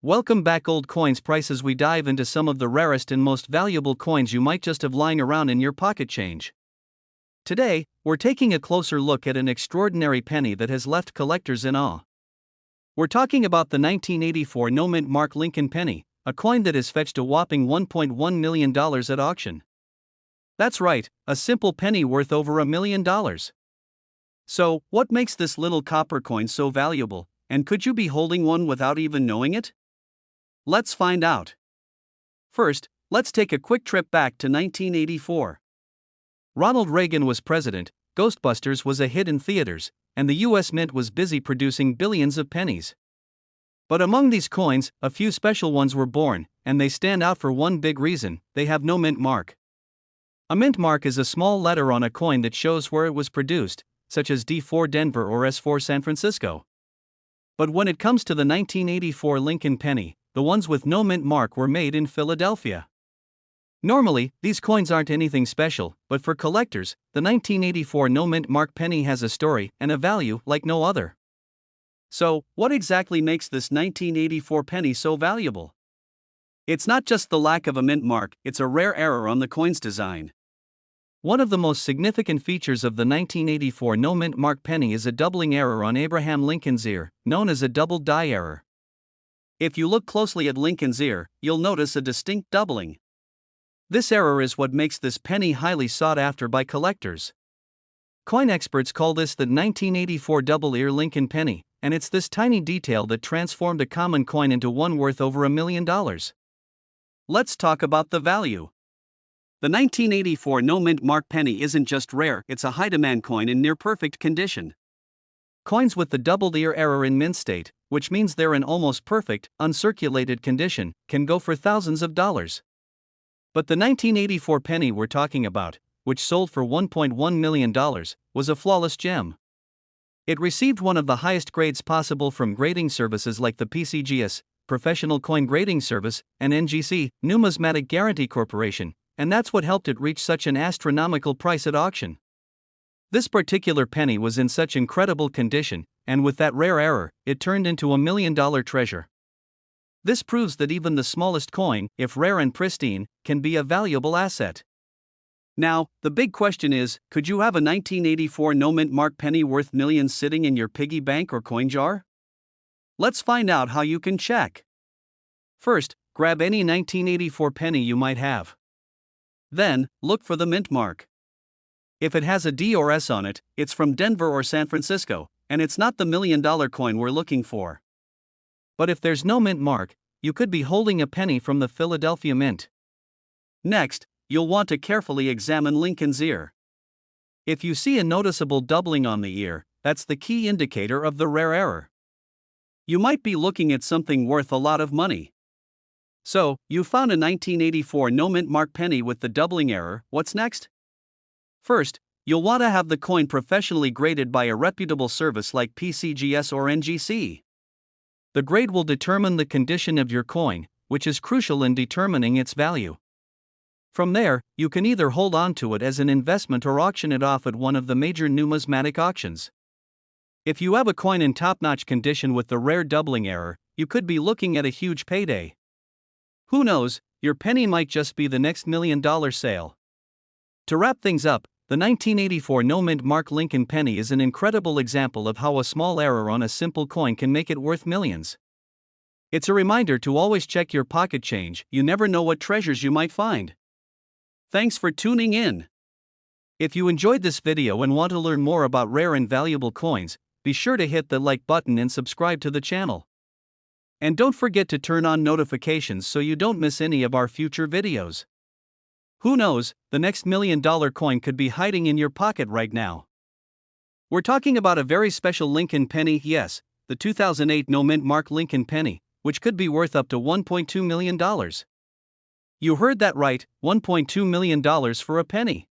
Welcome back, Old Coins Price, as we dive into some of the rarest and most valuable coins you might just have lying around in your pocket change. Today, we're taking a closer look at an extraordinary penny that has left collectors in awe. We're talking about the 1984 no-mint mark Lincoln penny, a coin that has fetched a whopping $1.1 million at auction. That's right, a simple penny worth over $1 million. So, what makes this little copper coin so valuable, and could you be holding one without even knowing it? Let's find out. First, let's take a quick trip back to 1984. Ronald Reagan was president, Ghostbusters was a hit in theaters, and the US Mint was busy producing billions of pennies. But among these coins, a few special ones were born, and they stand out for one big reason: they have no mint mark. A mint mark is a small letter on a coin that shows where it was produced, such as D4 Denver or S4 San Francisco. But when it comes to the 1984 Lincoln penny, the ones with no mint mark were made in Philadelphia. Normally, these coins aren't anything special, but for collectors, the 1984 no mint mark penny has a story and a value like no other. So, what exactly makes this 1984 penny so valuable? It's not just the lack of a mint mark, it's a rare error on the coin's design. One of the most significant features of the 1984 no mint mark penny is a doubling error on Abraham Lincoln's ear, known as a double die error. If you look closely at Lincoln's ear, you'll notice a distinct doubling. This error is what makes this penny highly sought after by collectors. Coin experts call this the 1984 double ear Lincoln penny, and it's this tiny detail that transformed a common coin into one worth over $1 million. Let's talk about the value. The 1984 no mint mark penny isn't just rare, it's a high-demand coin in near-perfect condition. Coins with the doubled ear error in mint state, which means they're in almost perfect, uncirculated condition, can go for thousands of dollars. But the 1984 penny we're talking about, which sold for $1.1 million, was a flawless gem. It received one of the highest grades possible from grading services like the PCGS, Professional Coin Grading Service, and NGC, Numismatic Guarantee Corporation, and that's what helped it reach such an astronomical price at auction. This particular penny was in such incredible condition, and with that rare error, it turned into $1 million treasure. This proves that even the smallest coin, if rare and pristine, can be a valuable asset. Now, the big question is, could you have a 1984 no mint mark penny worth millions sitting in your piggy bank or coin jar? Let's find out how you can check. First, grab any 1984 penny you might have. Then, look for the mint mark. If it has a D or S on it, it's from Denver or San Francisco, and it's not the $1 million coin we're looking for. But if there's no mint mark, you could be holding a penny from the Philadelphia Mint. Next, you'll want to carefully examine Lincoln's ear. If you see a noticeable doubling on the ear, that's the key indicator of the rare error. You might be looking at something worth a lot of money. So, you found a 1984 no mint mark penny with the doubling error. What's next? First, you'll want to have the coin professionally graded by a reputable service like PCGS or NGC. The grade will determine the condition of your coin, which is crucial in determining its value. From there, you can either hold on to it as an investment or auction it off at one of the major numismatic auctions. If you have a coin in top-notch condition with the rare doubling error, you could be looking at a huge payday. Who knows, your penny might just be the next $1 million sale. To wrap things up, the 1984 no mint mark Lincoln penny is an incredible example of how a small error on a simple coin can make it worth millions. It's a reminder to always check your pocket change, you never know what treasures you might find. Thanks for tuning in. If you enjoyed this video and want to learn more about rare and valuable coins, be sure to hit the like button and subscribe to the channel. And don't forget to turn on notifications so you don't miss any of our future videos. Who knows, the next $1 million coin could be hiding in your pocket right now. We're talking about a very special Lincoln penny, yes, the 2008 no mint mark Lincoln penny, which could be worth up to $1.2 million. You heard that right, $1.2 million for a penny.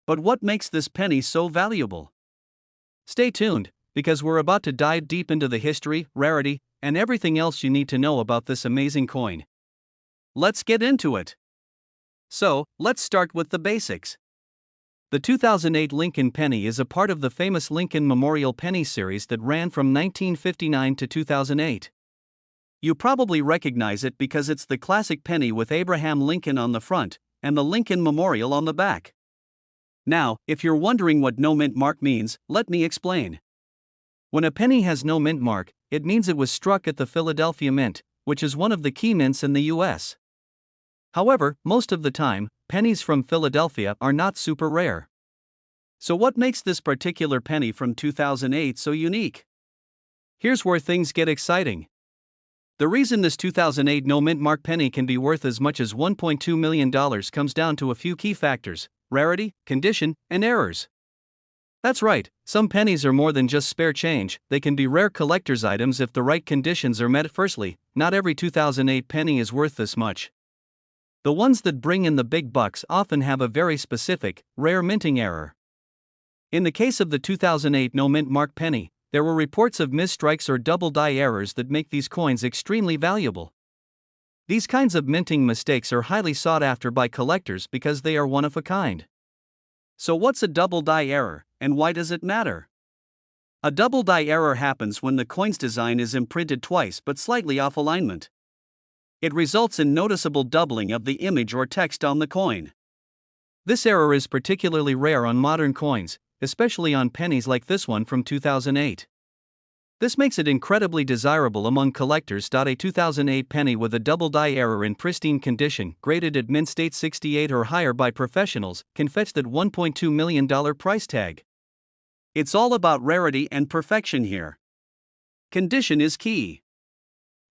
But what makes this penny so valuable? Stay tuned, because we're about to dive deep into the history, rarity, and everything else you need to know about this amazing coin. Let's get into it. So, let's start with the basics. The 2008 Lincoln penny is a part of the famous Lincoln Memorial Penny series that ran from 1959 to 2008. You probably recognize it because it's the classic penny with Abraham Lincoln on the front and the Lincoln Memorial on the back. Now, if you're wondering what no mint mark means, let me explain. When a penny has no mint mark, it means it was struck at the Philadelphia Mint, which is one of the key mints in the US. However, most of the time, pennies from Philadelphia are not super rare. So what makes this particular penny from 2008 so unique? Here's where things get exciting. The reason this 2008 no mint mark penny can be worth as much as $1.2 million comes down to a few key factors: rarity, condition, and errors. That's right, some pennies are more than just spare change, they can be rare collector's items if the right conditions are met. Firstly, not every 2008 penny is worth this much. The ones that bring in the big bucks often have a very specific, rare minting error. In the case of the 2008 no mint mark penny, there were reports of misstrikes or double die errors that make these coins extremely valuable. These kinds of minting mistakes are highly sought after by collectors because they are one of a kind. So what's a double die error, and why does it matter? A double die error happens when the coin's design is imprinted twice but slightly off alignment. It results in noticeable doubling of the image or text on the coin. This error is particularly rare on modern coins, especially on pennies like this one from 2008. This makes it incredibly desirable among collectors. A 2008 penny with a double die error in pristine condition, graded at mint state 68 or higher by professionals, can fetch that $1.2 million price tag. It's all about rarity and perfection here. Condition is key.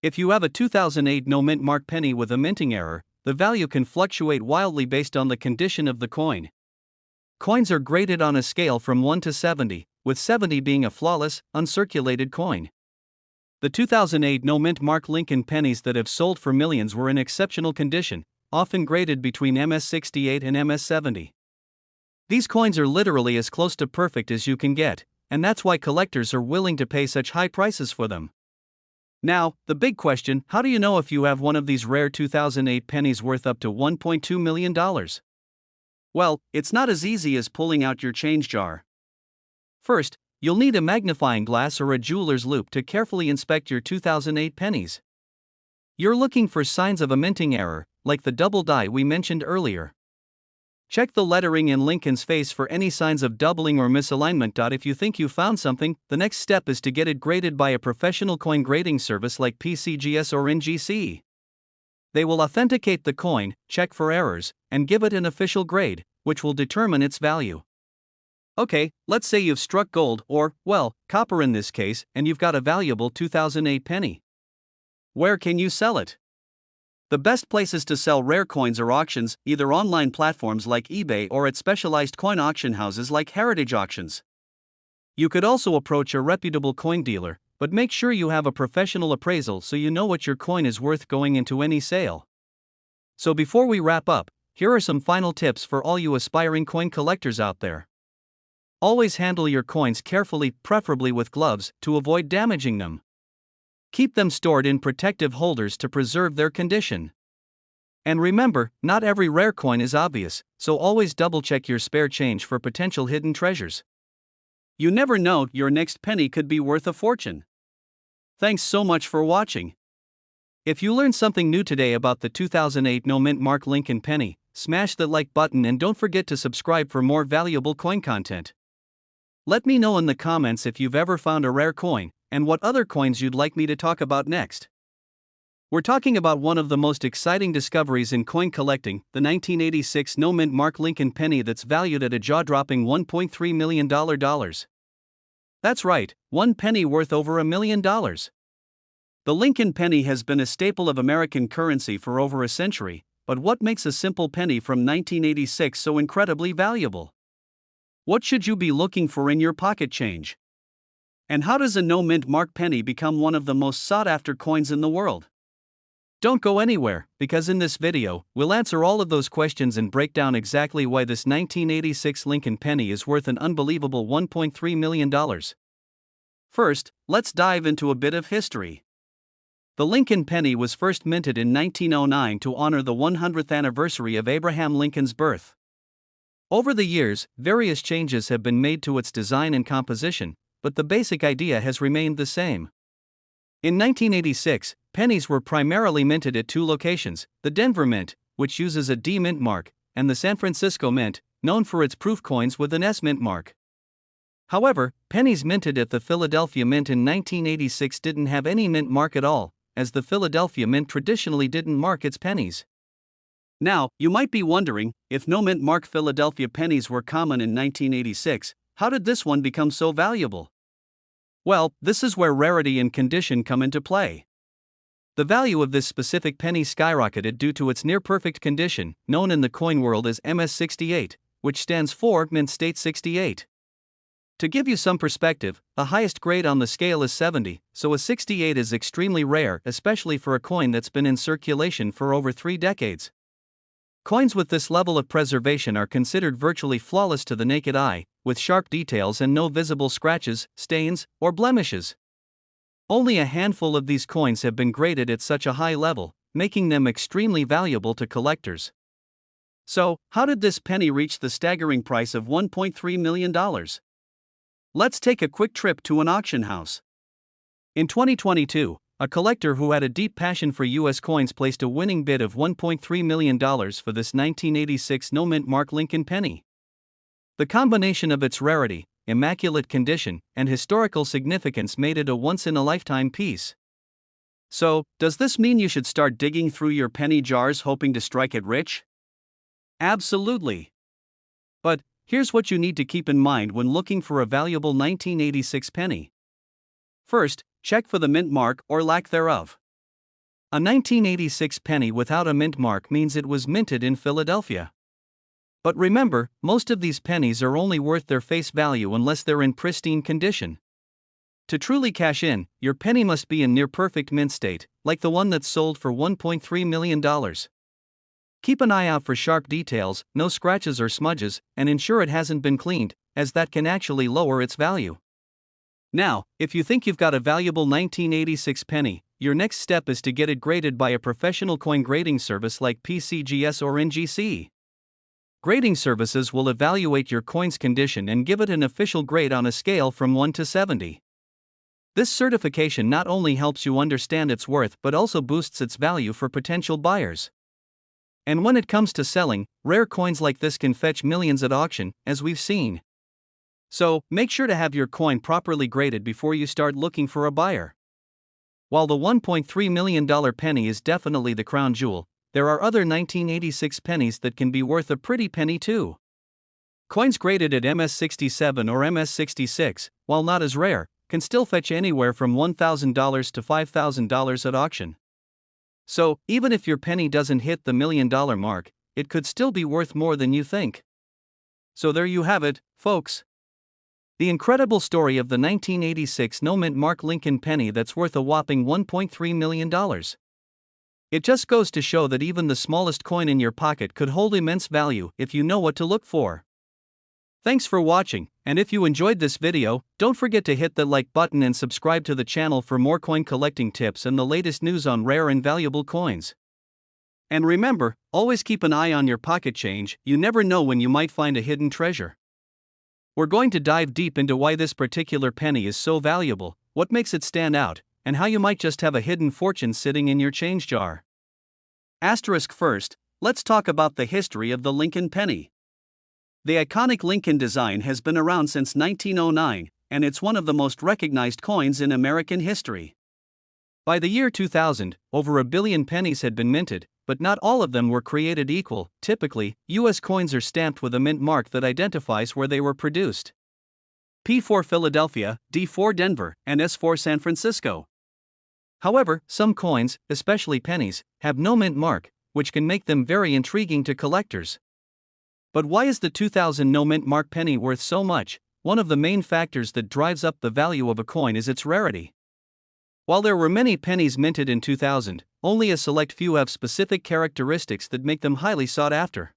If you have a 2008 no mint mark penny with a minting error, the value can fluctuate wildly based on the condition of the coin. Coins are graded on a scale from 1 to 70, with 70 being a flawless, uncirculated coin. The 2008 no mint mark Lincoln pennies that have sold for millions were in exceptional condition, often graded between MS68 and MS70. These coins are literally as close to perfect as you can get, and that's why collectors are willing to pay such high prices for them. Now, the big question: how do you know if you have one of these rare 2008 pennies worth up to $1.2 million? Well, it's not as easy as pulling out your change jar. First, you'll need a magnifying glass or a jeweler's loupe to carefully inspect your 2008 pennies. You're looking for signs of a minting error, like the double die we mentioned earlier. Check the lettering in Lincoln's face for any signs of doubling or misalignment. If you think you found something, the next step is to get it graded by a professional coin grading service like PCGS or NGC. They will authenticate the coin, check for errors, and give it an official grade, which will determine its value. Okay, let's say you've struck gold, or, well, copper in this case, and you've got a valuable 2008 penny. Where can you sell it? The best places to sell rare coins are auctions, either online platforms like eBay or at specialized coin auction houses like Heritage Auctions. You could also approach a reputable coin dealer, but make sure you have a professional appraisal so you know what your coin is worth going into any sale. So before we wrap up, here are some final tips for all you aspiring coin collectors out there. Always handle your coins carefully, preferably with gloves, to avoid damaging them. Keep them stored in protective holders to preserve their condition. And remember, not every rare coin is obvious, so always double-check your spare change for potential hidden treasures. You never know, your next penny could be worth a fortune. Thanks so much for watching. If you learned something new today about the 2008 no mint mark Lincoln penny, smash the like button and don't forget to subscribe for more valuable coin content. Let me know in the comments if you've ever found a rare coin, and what other coins you'd like me to talk about next. We're talking about one of the most exciting discoveries in coin collecting, the 1986 no mint mark Lincoln penny that's valued at a jaw-dropping $1.3 million. That's right, one penny worth over $1 million. The Lincoln penny has been a staple of American currency for over a century, but what makes a simple penny from 1986 so incredibly valuable? What should you be looking for in your pocket change? And how does a no mint mark penny become one of the most sought-after coins in the world? Don't go anywhere, because in this video, we'll answer all of those questions and break down exactly why this 1986 Lincoln penny is worth an unbelievable $1.3 million. First, let's dive into a bit of history. The Lincoln penny was first minted in 1909 to honor the 100th anniversary of Abraham Lincoln's birth. Over the years, various changes have been made to its design and composition, but the basic idea has remained the same. In 1986, pennies were primarily minted at two locations: the Denver Mint, which uses a D mint mark, and the San Francisco Mint, known for its proof coins with an S mint mark. However, pennies minted at the Philadelphia Mint in 1986 didn't have any mint mark at all, as the Philadelphia Mint traditionally didn't mark its pennies. Now, you might be wondering, if no mint mark Philadelphia pennies were common in 1986, how did this one become so valuable? Well, this is where rarity and condition come into play. The value of this specific penny skyrocketed due to its near-perfect condition, known in the coin world as MS68, which stands for Mint State 68. To give you some perspective, the highest grade on the scale is 70, so a 68 is extremely rare, especially for a coin that's been in circulation for over 3 decades. Coins with this level of preservation are considered virtually flawless to the naked eye, with sharp details and no visible scratches, stains, or blemishes. Only a handful of these coins have been graded at such a high level, making them extremely valuable to collectors. So, how did this penny reach the staggering price of $1.3 million? Let's take a quick trip to an auction house. In 2022, a collector who had a deep passion for U.S. coins placed a winning bid of $1.3 million for this 1986 no-mint mark Lincoln penny. The combination of its rarity, immaculate condition, and historical significance made it a once-in-a-lifetime piece. So, does this mean you should start digging through your penny jars hoping to strike it rich? Absolutely. But, here's what you need to keep in mind when looking for a valuable 1986 penny. First, check for the mint mark or lack thereof. A 1986 penny without a mint mark means it was minted in Philadelphia. But remember, most of these pennies are only worth their face value unless they're in pristine condition. To truly cash in, your penny must be in near-perfect mint state, like the one that's sold for $1.3 million. Keep an eye out for sharp details, no scratches or smudges, and ensure it hasn't been cleaned, as that can actually lower its value. Now, if you think you've got a valuable 1986 penny, your next step is to get it graded by a professional coin grading service like PCGS or NGC. Grading services will evaluate your coin's condition and give it an official grade on a scale from 1 to 70. This certification not only helps you understand its worth but also boosts its value for potential buyers. And when it comes to selling, rare coins like this can fetch millions at auction, as we've seen. So, make sure to have your coin properly graded before you start looking for a buyer. While the $1.3 million penny is definitely the crown jewel, there are other 1986 pennies that can be worth a pretty penny too. Coins graded at MS67 or MS66, while not as rare, can still fetch anywhere from $1,000 to $5,000 at auction. So, even if your penny doesn't hit the $1 million mark, it could still be worth more than you think. So there you have it, folks. The incredible story of the 1986 no-mint mark Lincoln penny that's worth a whopping $1.3 million. It just goes to show that even the smallest coin in your pocket could hold immense value if you know what to look for. Thanks for watching, and if you enjoyed this video, don't forget to hit the like button and subscribe to the channel for more coin collecting tips and the latest news on rare and valuable coins. And remember, always keep an eye on your pocket change, you never know when you might find a hidden treasure. We're going to dive deep into why this particular penny is so valuable, what makes it stand out, and how you might just have a hidden fortune sitting in your change jar. Asterisk first, let's talk about the history of the Lincoln penny. The iconic Lincoln design has been around since 1909, and it's one of the most recognized coins in American history. By the year 2000, over 1 billion pennies had been minted, but not all of them were created equal. Typically, U.S. coins are stamped with a mint mark that identifies where they were produced. P for Philadelphia, D for Denver, and S for San Francisco. However, some coins, especially pennies, have no mint mark, which can make them very intriguing to collectors. But why is the 2000 no mint mark penny worth so much? One of the main factors that drives up the value of a coin is its rarity. While there were many pennies minted in 2000, only a select few have specific characteristics that make them highly sought after.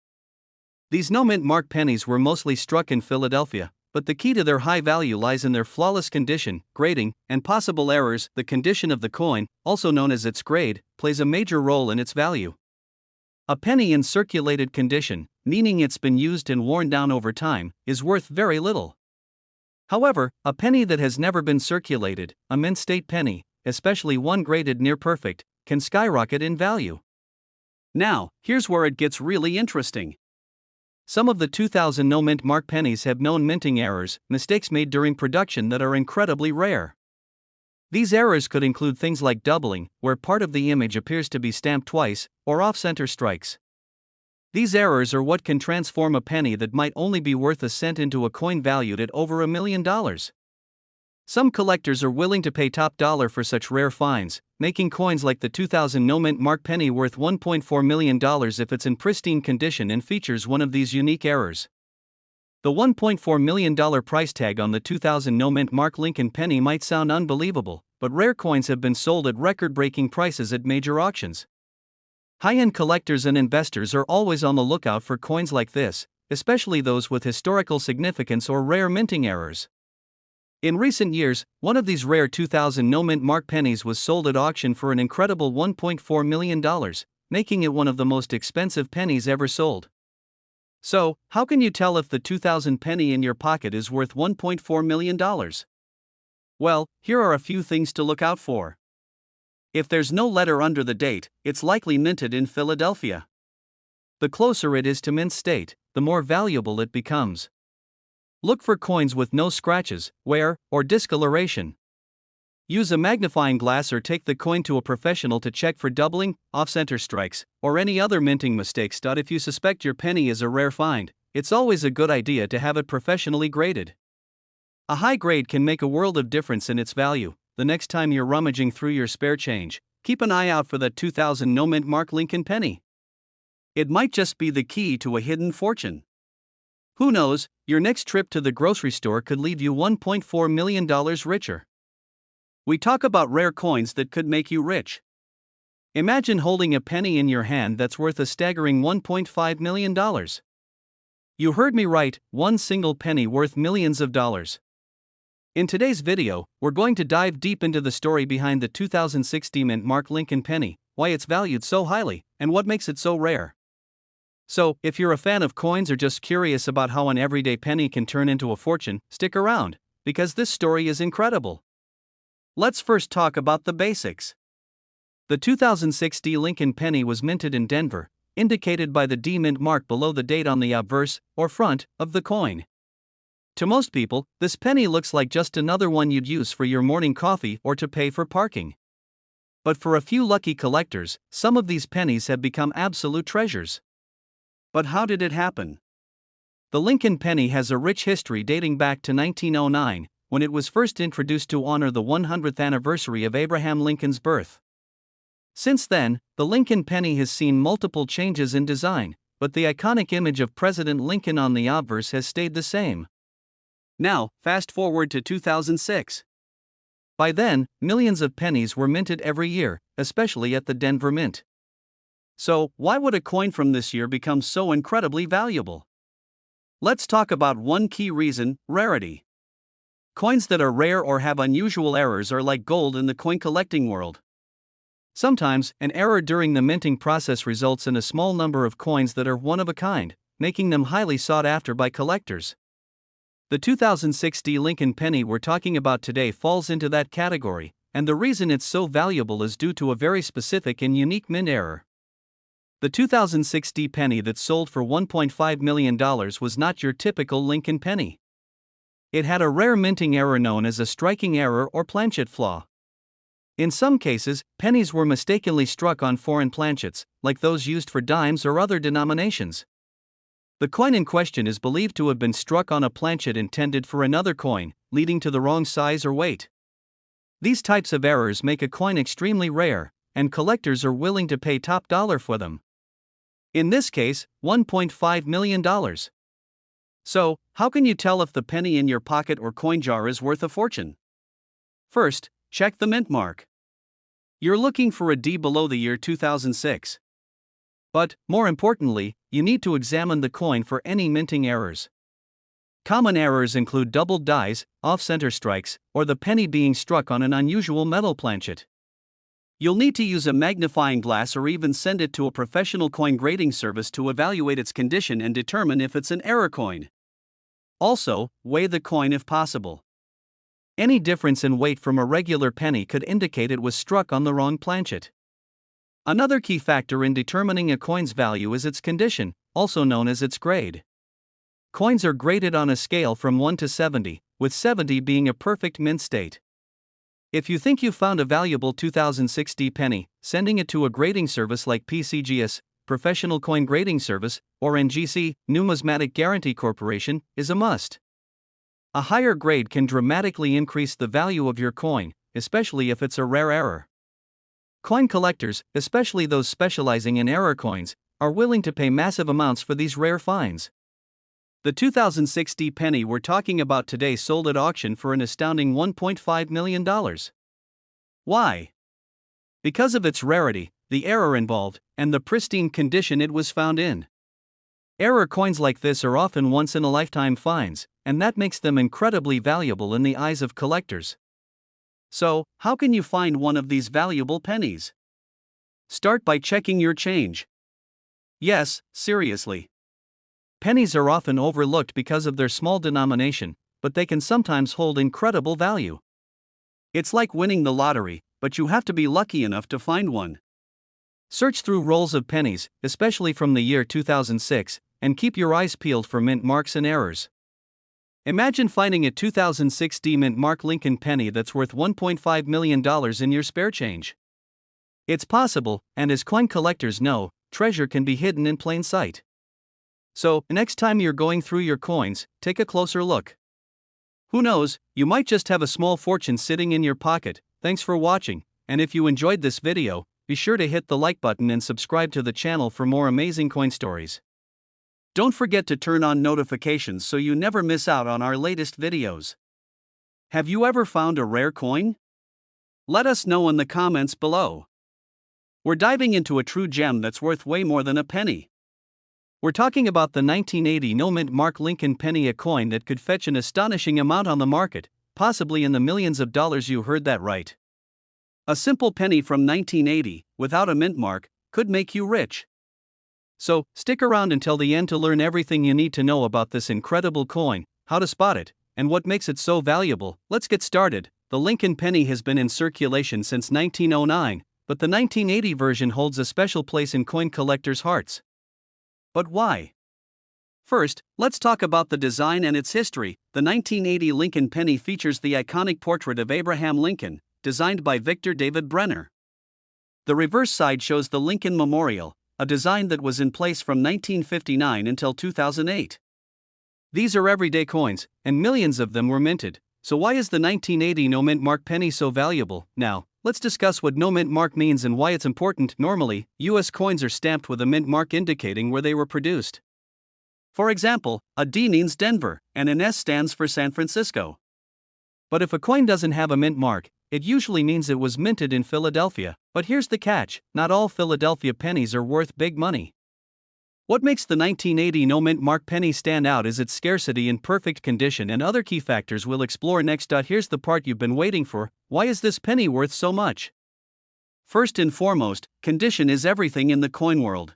These no-mint mark pennies were mostly struck in Philadelphia, but the key to their high value lies in their flawless condition, grading, and possible errors. The condition of the coin, also known as its grade, plays a major role in its value. A penny in circulated condition, meaning it's been used and worn down over time, is worth very little. However, a penny that has never been circulated, a mint state penny, especially one graded near perfect, can skyrocket in value. Now, here's where it gets really interesting. Some of the 2000 no-mint mark pennies have known minting errors, mistakes made during production that are incredibly rare. These errors could include things like doubling, where part of the image appears to be stamped twice, or off-center strikes. These errors are what can transform a penny that might only be worth a cent into a coin valued at over $1 million. Some collectors are willing to pay top dollar for such rare finds, making coins like the 2000 no-mint mark penny worth $1.4 million if it's in pristine condition and features one of these unique errors. The $1.4 million price tag on the 2000 no-mint mark Lincoln penny might sound unbelievable, but rare coins have been sold at record-breaking prices at major auctions. High-end collectors and investors are always on the lookout for coins like this, especially those with historical significance or rare minting errors. In recent years, one of these rare 2000 no-mint mark pennies was sold at auction for an incredible $1.4 million, making it one of the most expensive pennies ever sold. So, how can you tell if the 2000 penny in your pocket is worth $1.4 million? Well, here are a few things to look out for. If there's no letter under the date, it's likely minted in Philadelphia. The closer it is to mint state, the more valuable it becomes. Look for coins with no scratches, wear, or discoloration. Use a magnifying glass or take the coin to a professional to check for doubling, off-center strikes, or any other minting mistakes. If you suspect your penny is a rare find, it's always a good idea to have it professionally graded. A high grade can make a world of difference in its value. The next time you're rummaging through your spare change, keep an eye out for that 2000 no-mint mark Lincoln penny. It might just be the key to a hidden fortune. Who knows, your next trip to the grocery store could leave you $1.4 million richer. We talk about rare coins that could make you rich. Imagine holding a penny in your hand that's worth a staggering $1.5 million. You heard me right, one single penny worth millions of dollars. In today's video, we're going to dive deep into the story behind the 2060 mint mark Lincoln penny, why it's valued so highly, and what makes it so rare. So, if you're a fan of coins or just curious about how an everyday penny can turn into a fortune, stick around, because this story is incredible. Let's first talk about the basics. The 2060 Lincoln penny was minted in Denver, indicated by the D mint mark below the date on the obverse, or front, of the coin. To most people, this penny looks like just another one you'd use for your morning coffee or to pay for parking. But for a few lucky collectors, some of these pennies have become absolute treasures. But how did it happen? The Lincoln penny has a rich history dating back to 1909, when it was first introduced to honor the 100th anniversary of Abraham Lincoln's birth. Since then, the Lincoln penny has seen multiple changes in design, but the iconic image of President Lincoln on the obverse has stayed the same. Now, fast forward to 2006. By then, millions of pennies were minted every year, especially at the Denver Mint. So, why would a coin from this year become so incredibly valuable? Let's talk about one key reason: rarity. Coins that are rare or have unusual errors are like gold in the coin collecting world. Sometimes, an error during the minting process results in a small number of coins that are one of a kind, making them highly sought after by collectors. The 2060 Lincoln penny we're talking about today falls into that category, and the reason it's so valuable is due to a very specific and unique mint error. The 2060 penny that sold for $1.5 million was not your typical Lincoln penny. It had a rare minting error known as a striking error or planchet flaw. In some cases, pennies were mistakenly struck on foreign planchets, like those used for dimes or other denominations. The coin in question is believed to have been struck on a planchet intended for another coin, leading to the wrong size or weight. These types of errors make a coin extremely rare, and collectors are willing to pay top dollar for them. In this case, $1.5 million. So, how can you tell if the penny in your pocket or coin jar is worth a fortune? First, check the mint mark. You're looking for a D below the year 2006. But, more importantly, you need to examine the coin for any minting errors. Common errors include doubled dies, off-center strikes, or the penny being struck on an unusual metal planchet. You'll need to use a magnifying glass or even send it to a professional coin grading service to evaluate its condition and determine if it's an error coin. Also, weigh the coin if possible. Any difference in weight from a regular penny could indicate it was struck on the wrong planchet. Another key factor in determining a coin's value is its condition, also known as its grade. Coins are graded on a scale from 1 to 70, with 70 being a perfect mint state. If you think you found a valuable 2060 penny, sending it to a grading service like PCGS, Professional Coin Grading Service, or NGC, Numismatic Guarantee Corporation, is a must. A higher grade can dramatically increase the value of your coin, especially if it's a rare error. Coin collectors, especially those specializing in error coins, are willing to pay massive amounts for these rare finds. The 2060 penny we're talking about today sold at auction for an astounding $1.5 million. Why? Because of its rarity, the error involved, and the pristine condition it was found in. Error coins like this are often once-in-a-lifetime finds, and that makes them incredibly valuable in the eyes of collectors. So, how can you find one of these valuable pennies? Start by checking your change. Yes, seriously. Pennies are often overlooked because of their small denomination, but they can sometimes hold incredible value. It's like winning the lottery, but you have to be lucky enough to find one. Search through rolls of pennies, especially from the year 2006, and keep your eyes peeled for mint marks and errors. Imagine finding a 2006 mint mark Lincoln penny that's worth $1.5 million in your spare change. It's possible, and as coin collectors know, treasure can be hidden in plain sight. So, next time you're going through your coins, take a closer look. Who knows, you might just have a small fortune sitting in your pocket. Thanks for watching, and if you enjoyed this video, be sure to hit the like button and subscribe to the channel for more amazing coin stories. Don't forget to turn on notifications so you never miss out on our latest videos. Have you ever found a rare coin? Let us know in the comments below. We're diving into a true gem that's worth way more than a penny. We're talking about the 1980 no-mint mark Lincoln penny, a coin that could fetch an astonishing amount on the market, possibly in the millions of dollars. You heard that right. A simple penny from 1980, without a mint mark, could make you rich. So, stick around until the end to learn everything you need to know about this incredible coin, how to spot it, and what makes it so valuable. Let's get started. The Lincoln penny has been in circulation since 1909, but the 1980 version holds a special place in coin collectors' hearts. But why? First, let's talk about the design and its history. The 1980 Lincoln penny features the iconic portrait of Abraham Lincoln, designed by Victor David Brenner. The reverse side shows the Lincoln Memorial, a design that was in place from 1959 until 2008. These are everyday coins, and millions of them were minted. So why is the 1980 no-mint mark penny so valuable? Now, let's discuss what no-mint mark means and why it's important. Normally, U.S. coins are stamped with a mint mark indicating where they were produced. For example, a D means Denver, and an S stands for San Francisco. But if a coin doesn't have a mint mark, it usually means it was minted in Philadelphia. But here's the catch: not all Philadelphia pennies are worth big money. What makes the 1980 no-mint mark penny stand out is its scarcity and perfect condition, and other key factors we'll explore next. Here's the part you've been waiting for: why is this penny worth so much? First and foremost, condition is everything in the coin world.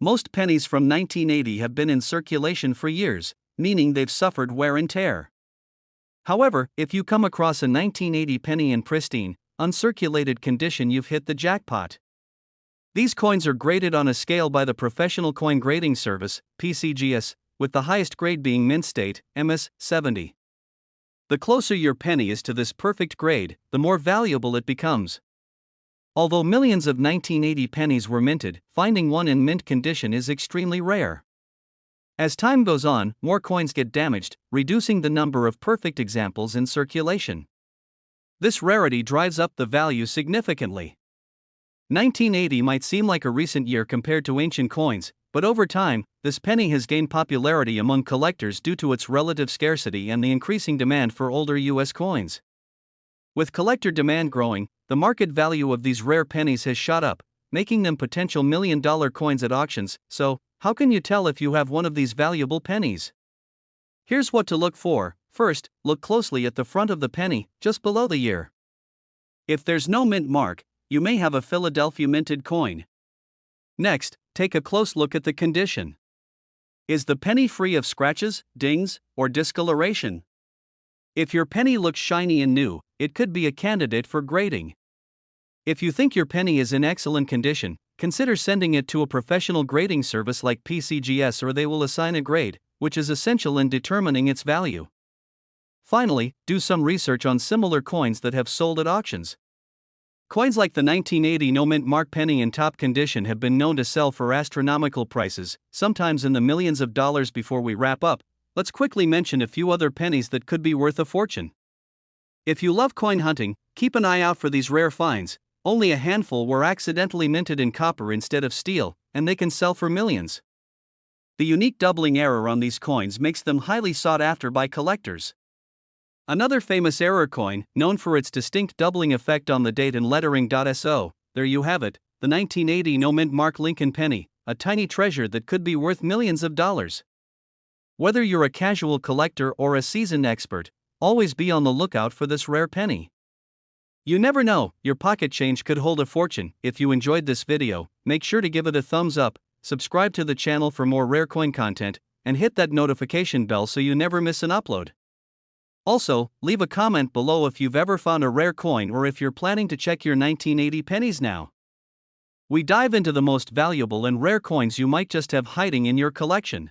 Most pennies from 1980 have been in circulation for years, meaning they've suffered wear and tear. However, if you come across a 1980 penny in pristine, uncirculated condition, you've hit the jackpot. These coins are graded on a scale by the Professional Coin Grading Service, PCGS, with the highest grade being mint state, MS 70. The closer your penny is to this perfect grade, the more valuable it becomes. Although millions of 1980 pennies were minted, finding one in mint condition is extremely rare. As time goes on, more coins get damaged, reducing the number of perfect examples in circulation. This rarity drives up the value significantly. 1980 might seem like a recent year compared to ancient coins, but over time, this penny has gained popularity among collectors due to its relative scarcity and the increasing demand for older U.S. coins. With collector demand growing, the market value of these rare pennies has shot up, making them potential million-dollar coins at auctions. So, how can you tell if you have one of these valuable pennies? Here's what to look for. First, look closely at the front of the penny, just below the year. If there's no mint mark, you may have a Philadelphia minted coin. Next, take a close look at the condition. Is the penny free of scratches, dings, or discoloration? If your penny looks shiny and new, it could be a candidate for grading. If you think your penny is in excellent condition, consider sending it to a professional grading service like PCGS, or they will assign a grade, which is essential in determining its value. Finally, do some research on similar coins that have sold at auctions. Coins like the 1980 no-mint mark penny in top condition have been known to sell for astronomical prices, sometimes in the millions of dollars. Before we wrap up, let's quickly mention a few other pennies that could be worth a fortune. If you love coin hunting, keep an eye out for these rare finds. Only a handful were accidentally minted in copper instead of steel, and they can sell for millions. The unique doubling error on these coins makes them highly sought after by collectors. Another famous error coin, known for its distinct doubling effect on the date and lettering. So, there you have it, the 1980 no-mint mark Lincoln penny, a tiny treasure that could be worth millions of dollars. Whether you're a casual collector or a seasoned expert, always be on the lookout for this rare penny. You never know, your pocket change could hold a fortune. If you enjoyed this video, make sure to give it a thumbs up, subscribe to the channel for more rare coin content, and hit that notification bell so you never miss an upload. Also, leave a comment below if you've ever found a rare coin or if you're planning to check your 1980 pennies now. We dive into the most valuable and rare coins you might just have hiding in your collection.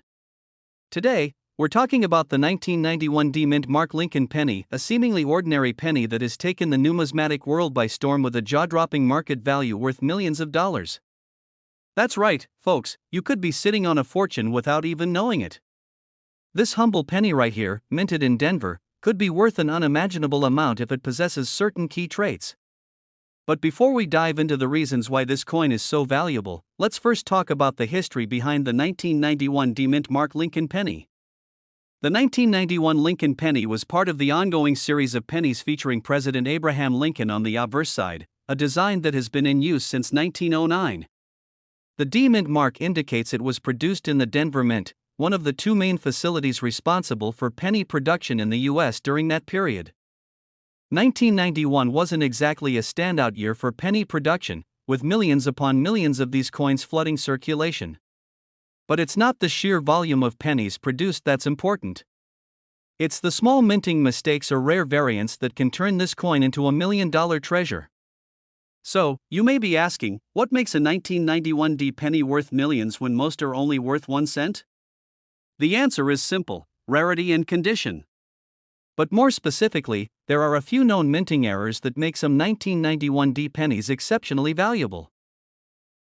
Today, we're talking about the 1991 D-Mint mark Lincoln penny, a seemingly ordinary penny that has taken the numismatic world by storm with a jaw-dropping market value worth millions of dollars. That's right, folks, you could be sitting on a fortune without even knowing it. This humble penny right here, minted in Denver, could be worth an unimaginable amount if it possesses certain key traits. But before we dive into the reasons why this coin is so valuable, let's first talk about the history behind the 1991 D-Mint mark Lincoln penny. The 1991 Lincoln penny was part of the ongoing series of pennies featuring President Abraham Lincoln on the obverse side, a design that has been in use since 1909. The D-Mint mark indicates it was produced in the Denver Mint, one of the two main facilities responsible for penny production in the U.S. during that period. 1991 wasn't exactly a standout year for penny production, with millions upon millions of these coins flooding circulation. But it's not the sheer volume of pennies produced that's important. It's the small minting mistakes or rare variants that can turn this coin into $1 million treasure. So, you may be asking, what makes a 1991 D penny worth millions when most are only worth 1 cent? The answer is simple: rarity and condition. But more specifically, there are a few known minting errors that make some 1991 D pennies exceptionally valuable.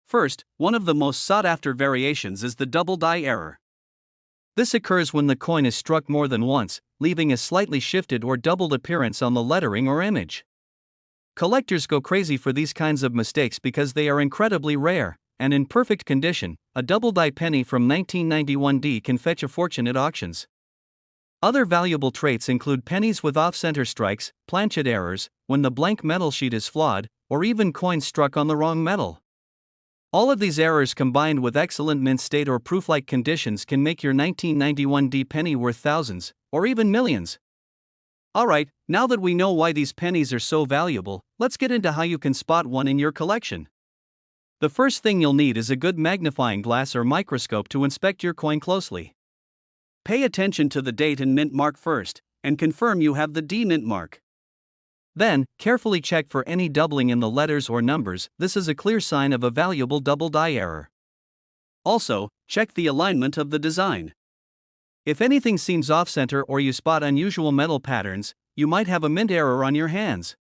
First, one of the most sought-after variations is the double die error. This occurs when the coin is struck more than once, leaving a slightly shifted or doubled appearance on the lettering or image. Collectors go crazy for these kinds of mistakes because they are incredibly rare, and in perfect condition, a double-die penny from 1991 D can fetch a fortune at auctions. Other valuable traits include pennies with off-center strikes, planchet errors, when the blank metal sheet is flawed, or even coins struck on the wrong metal. All of these errors combined with excellent mint state or proof-like conditions can make your 1991 D penny worth thousands, or even millions. Alright, now that we know why these pennies are so valuable, let's get into how you can spot one in your collection. The first thing you'll need is a good magnifying glass or microscope to inspect your coin closely. Pay attention to the date and mint mark first, and confirm you have the D mint mark. Then, carefully check for any doubling in the letters or numbers. This is a clear sign of a valuable double die error. Also, check the alignment of the design. If anything seems off-center or you spot unusual metal patterns, you might have a mint error on your hands.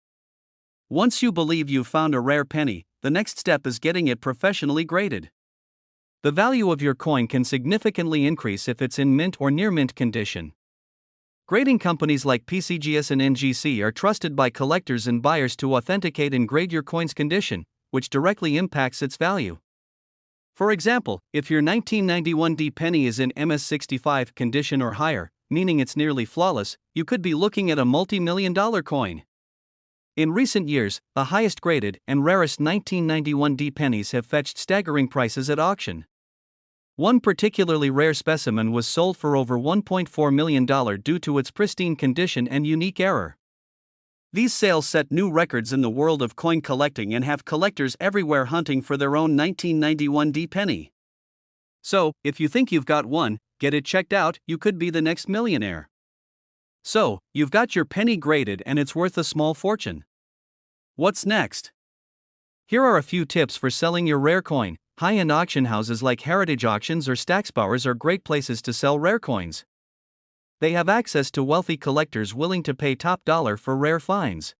Once you believe you've found a rare penny, the next step is getting it professionally graded. The value of your coin can significantly increase if it's in mint or near mint condition. Grading companies like PCGS and NGC are trusted by collectors and buyers to authenticate and grade your coin's condition, which directly impacts its value. For example, if your 1991 D penny is in MS65 condition or higher, meaning it's nearly flawless, you could be looking at a multi-million-dollar coin. In recent years, the highest graded and rarest 1991 D pennies have fetched staggering prices at auction. One particularly rare specimen was sold for over $1.4 million due to its pristine condition and unique error. These sales set new records in the world of coin collecting and have collectors everywhere hunting for their own 1991 D penny. So, if you think you've got one, get it checked out, you could be the next millionaire. So, you've got your penny graded and it's worth a small fortune. What's next? Here are a few tips for selling your rare coin. High-end auction houses like Heritage Auctions or Stacksbowers are great places to sell rare coins. They have access to wealthy collectors willing to pay top dollar for rare finds.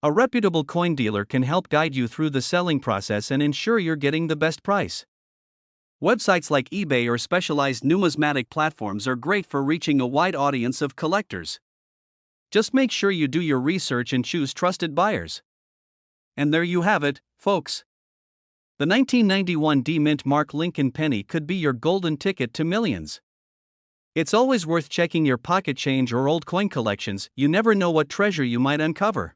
A reputable coin dealer can help guide you through the selling process and ensure you're getting the best price. Websites like eBay or specialized numismatic platforms are great for reaching a wide audience of collectors. Just make sure you do your research and choose trusted buyers. And there you have it, folks. The 1991 D Mint Mark Lincoln penny could be your golden ticket to millions. It's always worth checking your pocket change or old coin collections. You never know what treasure you might uncover.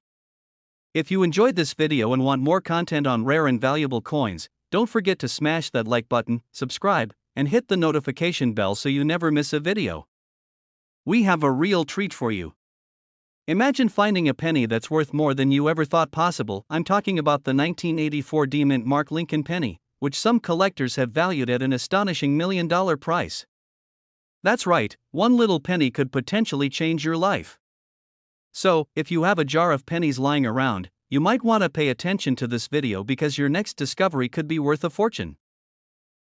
If you enjoyed this video and want more content on rare and valuable coins, don't forget to smash that like button, subscribe, and hit the notification bell so you never miss a video. We have a real treat for you. Imagine finding a penny that's worth more than you ever thought possible. I'm talking about the 1984 D Mint Mark Lincoln penny, which some collectors have valued at an astonishing $1 million price. That's right, one little penny could potentially change your life. So, if you have a jar of pennies lying around, you might want to pay attention to this video because your next discovery could be worth a fortune.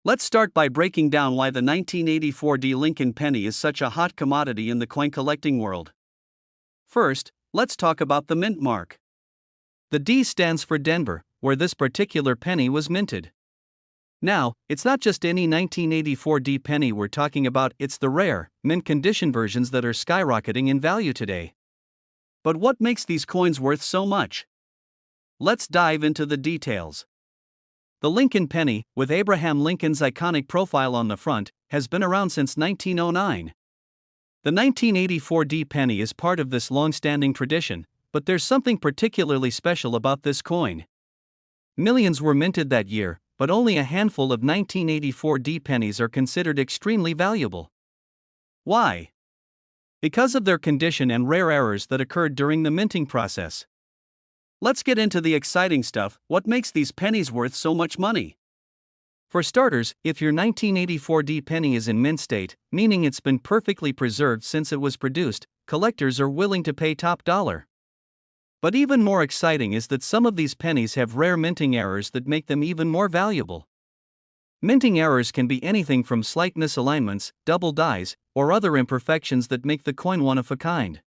Let's start by breaking down why the 1984 D Lincoln penny is such a hot commodity in the coin collecting world. First, let's talk about the mint mark. The D stands for Denver, where this particular penny was minted. Now, it's not just any 1984 D penny we're talking about, it's the rare, mint condition versions that are skyrocketing in value today. But what makes these coins worth so much? Let's dive into the details. The Lincoln penny, with Abraham Lincoln's iconic profile on the front, has been around since 1909. The 1984 D penny is part of this long-standing tradition, but there's something particularly special about this coin. Millions were minted that year, but only a handful of 1984 D pennies are considered extremely valuable. Why? Because of their condition and rare errors that occurred during the minting process. Let's get into the exciting stuff. What makes these pennies worth so much money? For starters, if your 1984 D penny is in mint state, meaning it's been perfectly preserved since it was produced, collectors are willing to pay top dollar. But even more exciting is that some of these pennies have rare minting errors that make them even more valuable. Minting errors can be anything from slight misalignments, double dies, or other imperfections that make the coin one of a kind.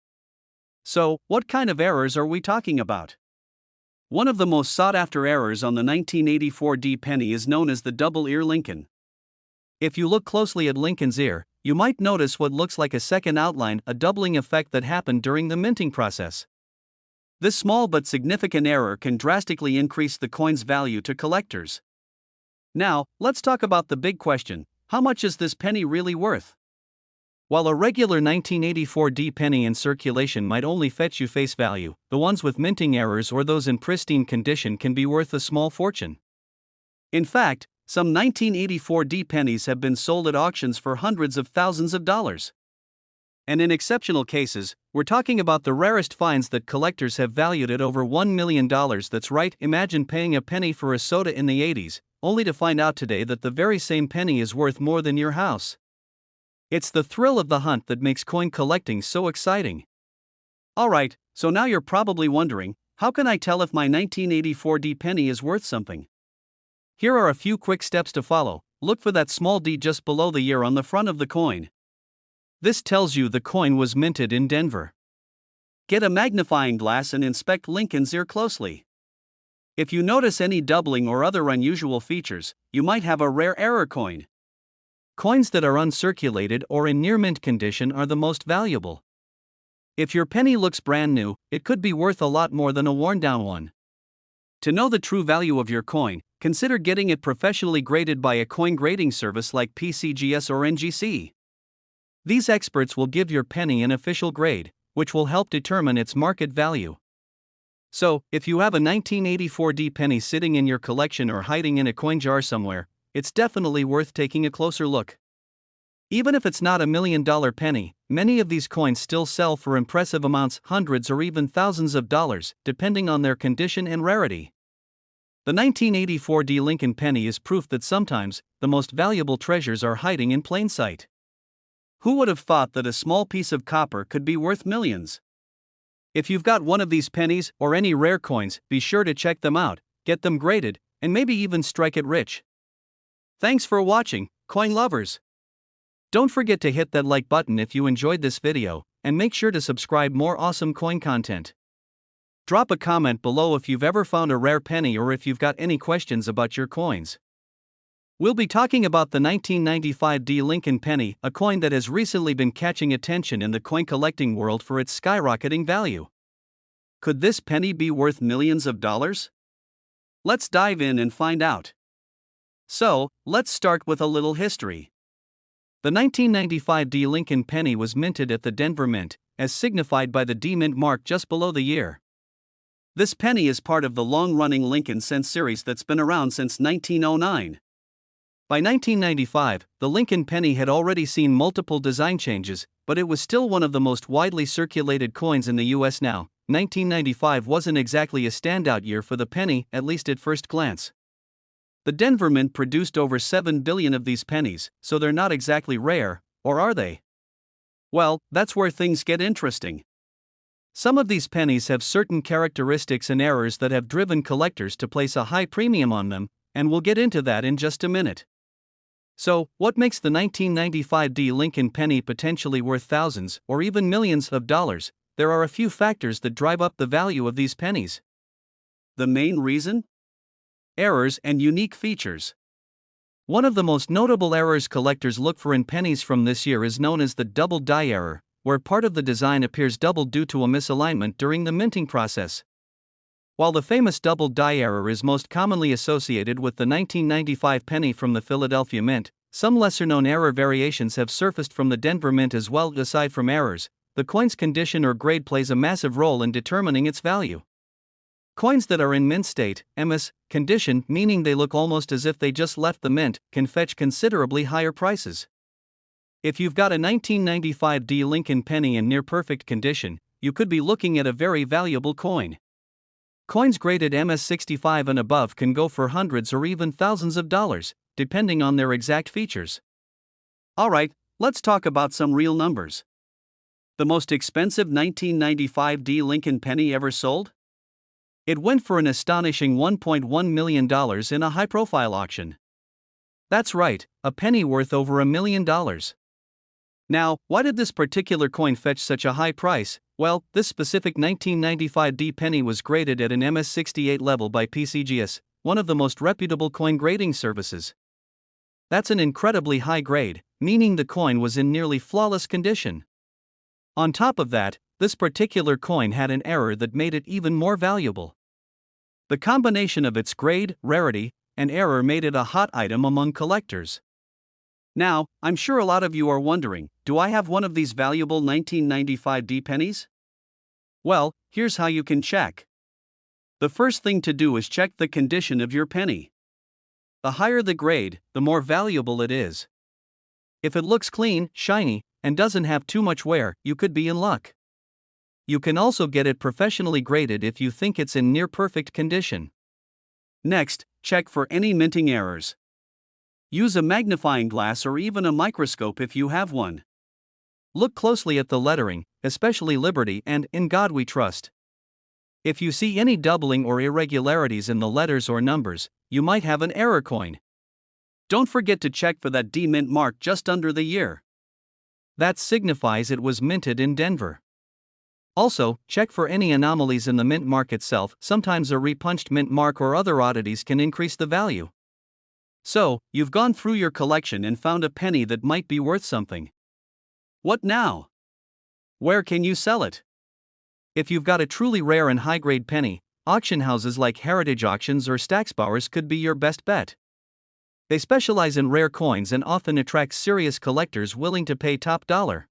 So, what kind of errors are we talking about? One of the most sought-after errors on the 1984 D penny is known as the double ear Lincoln. If you look closely at Lincoln's ear, you might notice what looks like a second outline, a doubling effect that happened during the minting process. This small but significant error can drastically increase the coin's value to collectors. Now, let's talk about the big question: how much is this penny really worth? While a regular 1984 D penny in circulation might only fetch you face value, the ones with minting errors or those in pristine condition can be worth a small fortune. In fact, some 1984 D pennies have been sold at auctions for hundreds of thousands of dollars. And in exceptional cases, we're talking about the rarest finds that collectors have valued at over $1 million. That's right, imagine paying a penny for a soda in the 80s, only to find out today that the very same penny is worth more than your house. It's the thrill of the hunt that makes coin collecting so exciting. Alright, so now you're probably wondering, how can I tell if my 1984 D penny is worth something? Here are a few quick steps to follow. Look for that small D just below the year on the front of the coin. This tells you the coin was minted in Denver. Get a magnifying glass and inspect Lincoln's ear closely. If you notice any doubling or other unusual features, you might have a rare error coin. Coins that are uncirculated or in near mint condition are the most valuable. If your penny looks brand new, it could be worth a lot more than a worn-down one. To know the true value of your coin, consider getting it professionally graded by a coin grading service like PCGS or NGC. These experts will give your penny an official grade, which will help determine its market value. So, if you have a 1984 D penny sitting in your collection or hiding in a coin jar somewhere, it's definitely worth taking a closer look. Even if it's not a $1 million penny, many of these coins still sell for impressive amounts, hundreds or even thousands of dollars, depending on their condition and rarity. The 1984 D Lincoln penny is proof that sometimes, the most valuable treasures are hiding in plain sight. Who would have thought that a small piece of copper could be worth millions? If you've got one of these pennies or any rare coins, be sure to check them out, get them graded, and maybe even strike it rich. Thanks for watching, coin lovers. Don't forget to hit that like button if you enjoyed this video, and make sure to subscribe more awesome coin content. Drop a comment below if you've ever found a rare penny or if you've got any questions about your coins. We'll be talking about the 1995 D Lincoln penny, a coin that has recently been catching attention in the coin collecting world for its skyrocketing value. Could this penny be worth millions of dollars? Let's dive in and find out. So, let's start with a little history. The 1995 D Lincoln penny was minted at the Denver Mint, as signified by the D Mint mark just below the year. This penny is part of the long-running Lincoln cent series that's been around since 1909. By 1995, the Lincoln penny had already seen multiple design changes, but it was still one of the most widely circulated coins in the US now. 1995 wasn't exactly a standout year for the penny, at least at first glance. The Denver Mint produced over 7 billion of these pennies, so they're not exactly rare, or are they? Well, that's where things get interesting. Some of these pennies have certain characteristics and errors that have driven collectors to place a high premium on them, and we'll get into that in just a minute. So, what makes the 1995 D Lincoln penny potentially worth thousands or even millions of dollars? There are a few factors that drive up the value of these pennies. The main reason? Errors and unique features. One of the most notable errors collectors look for in pennies from this year is known as the double die error, where part of the design appears doubled due to a misalignment during the minting process. While the famous double die error is most commonly associated with the 1995 penny from the Philadelphia Mint, some lesser-known error variations have surfaced from the Denver Mint as well. Aside from errors, the coin's condition or grade plays a massive role in determining its value. Coins that are in mint state, MS, condition, meaning they look almost as if they just left the mint, can fetch considerably higher prices. If you've got a 1995 D Lincoln penny in near-perfect condition, you could be looking at a very valuable coin. Coins graded MS65 and above can go for hundreds or even thousands of dollars, depending on their exact features. Alright, let's talk about some real numbers. The most expensive 1995 D Lincoln penny ever sold? It went for an astonishing $1.1 million in a high-profile auction. That's right, a penny worth over $1 million. Now, why did this particular coin fetch such a high price? Well, this specific 1995 D penny was graded at an MS68 level by PCGS, one of the most reputable coin grading services. That's an incredibly high grade, meaning the coin was in nearly flawless condition. On top of that, this particular coin had an error that made it even more valuable. The combination of its grade, rarity, and error made it a hot item among collectors. Now, I'm sure a lot of you are wondering, do I have one of these valuable 1995 D pennies? Well, here's how you can check. The first thing to do is check the condition of your penny. The higher the grade, the more valuable it is. If it looks clean, shiny, and doesn't have too much wear, you could be in luck. You can also get it professionally graded if you think it's in near-perfect condition. Next, check for any minting errors. Use a magnifying glass or even a microscope if you have one. Look closely at the lettering, especially Liberty and In God We Trust. If you see any doubling or irregularities in the letters or numbers, you might have an error coin. Don't forget to check for that D Mint mark just under the year. That signifies it was minted in Denver. Also, check for any anomalies in the mint mark itself. Sometimes a repunched mint mark or other oddities can increase the value. So, you've gone through your collection and found a penny that might be worth something. What now? Where can you sell it? If you've got a truly rare and high-grade penny, auction houses like Heritage Auctions or Stacksbowers could be your best bet. They specialize in rare coins and often attract serious collectors willing to pay top dollar.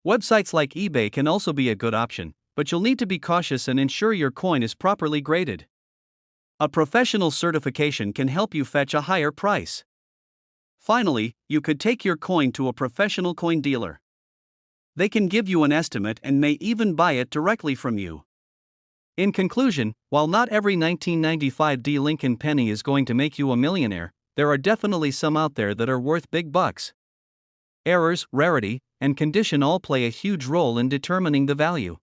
Websites like eBay can also be a good option, but you'll need to be cautious and ensure your coin is properly graded. A professional certification can help you fetch a higher price. Finally, you could take your coin to a professional coin dealer. They can give you an estimate and may even buy it directly from you. In conclusion, while not every 1995 D Lincoln penny is going to make you a millionaire, there are definitely some out there that are worth big bucks. errors, rarity, and condition all play a huge role in determining the value.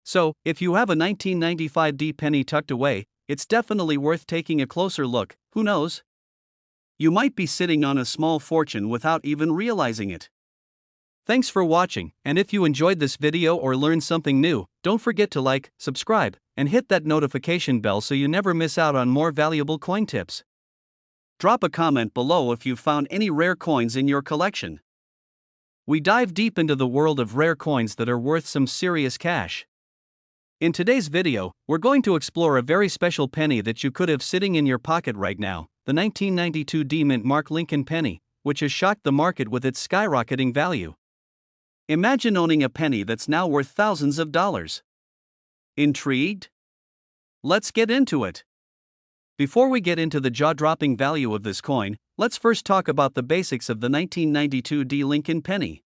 So, if you have a 1995 penny tucked away, it's definitely worth taking a closer look. Who knows? You might be sitting on a small fortune without even realizing it. Thanks for watching, and if you enjoyed this video or learned something new, don't forget to like, subscribe, and hit that notification bell so you never miss out on more valuable coin tips. Drop a comment below if you've found any rare coins in your collection. We dive deep into the world of rare coins that are worth some serious cash. In today's video, we're going to explore a very special penny that you could have sitting in your pocket right now, the 1992 Mint Mark Lincoln penny, which has shocked the market with its skyrocketing value. Imagine owning a penny that's now worth thousands of dollars. Intrigued? Let's get into it. Before we get into the jaw-dropping value of this coin, let's first talk about the basics of the 1992 Lincoln penny.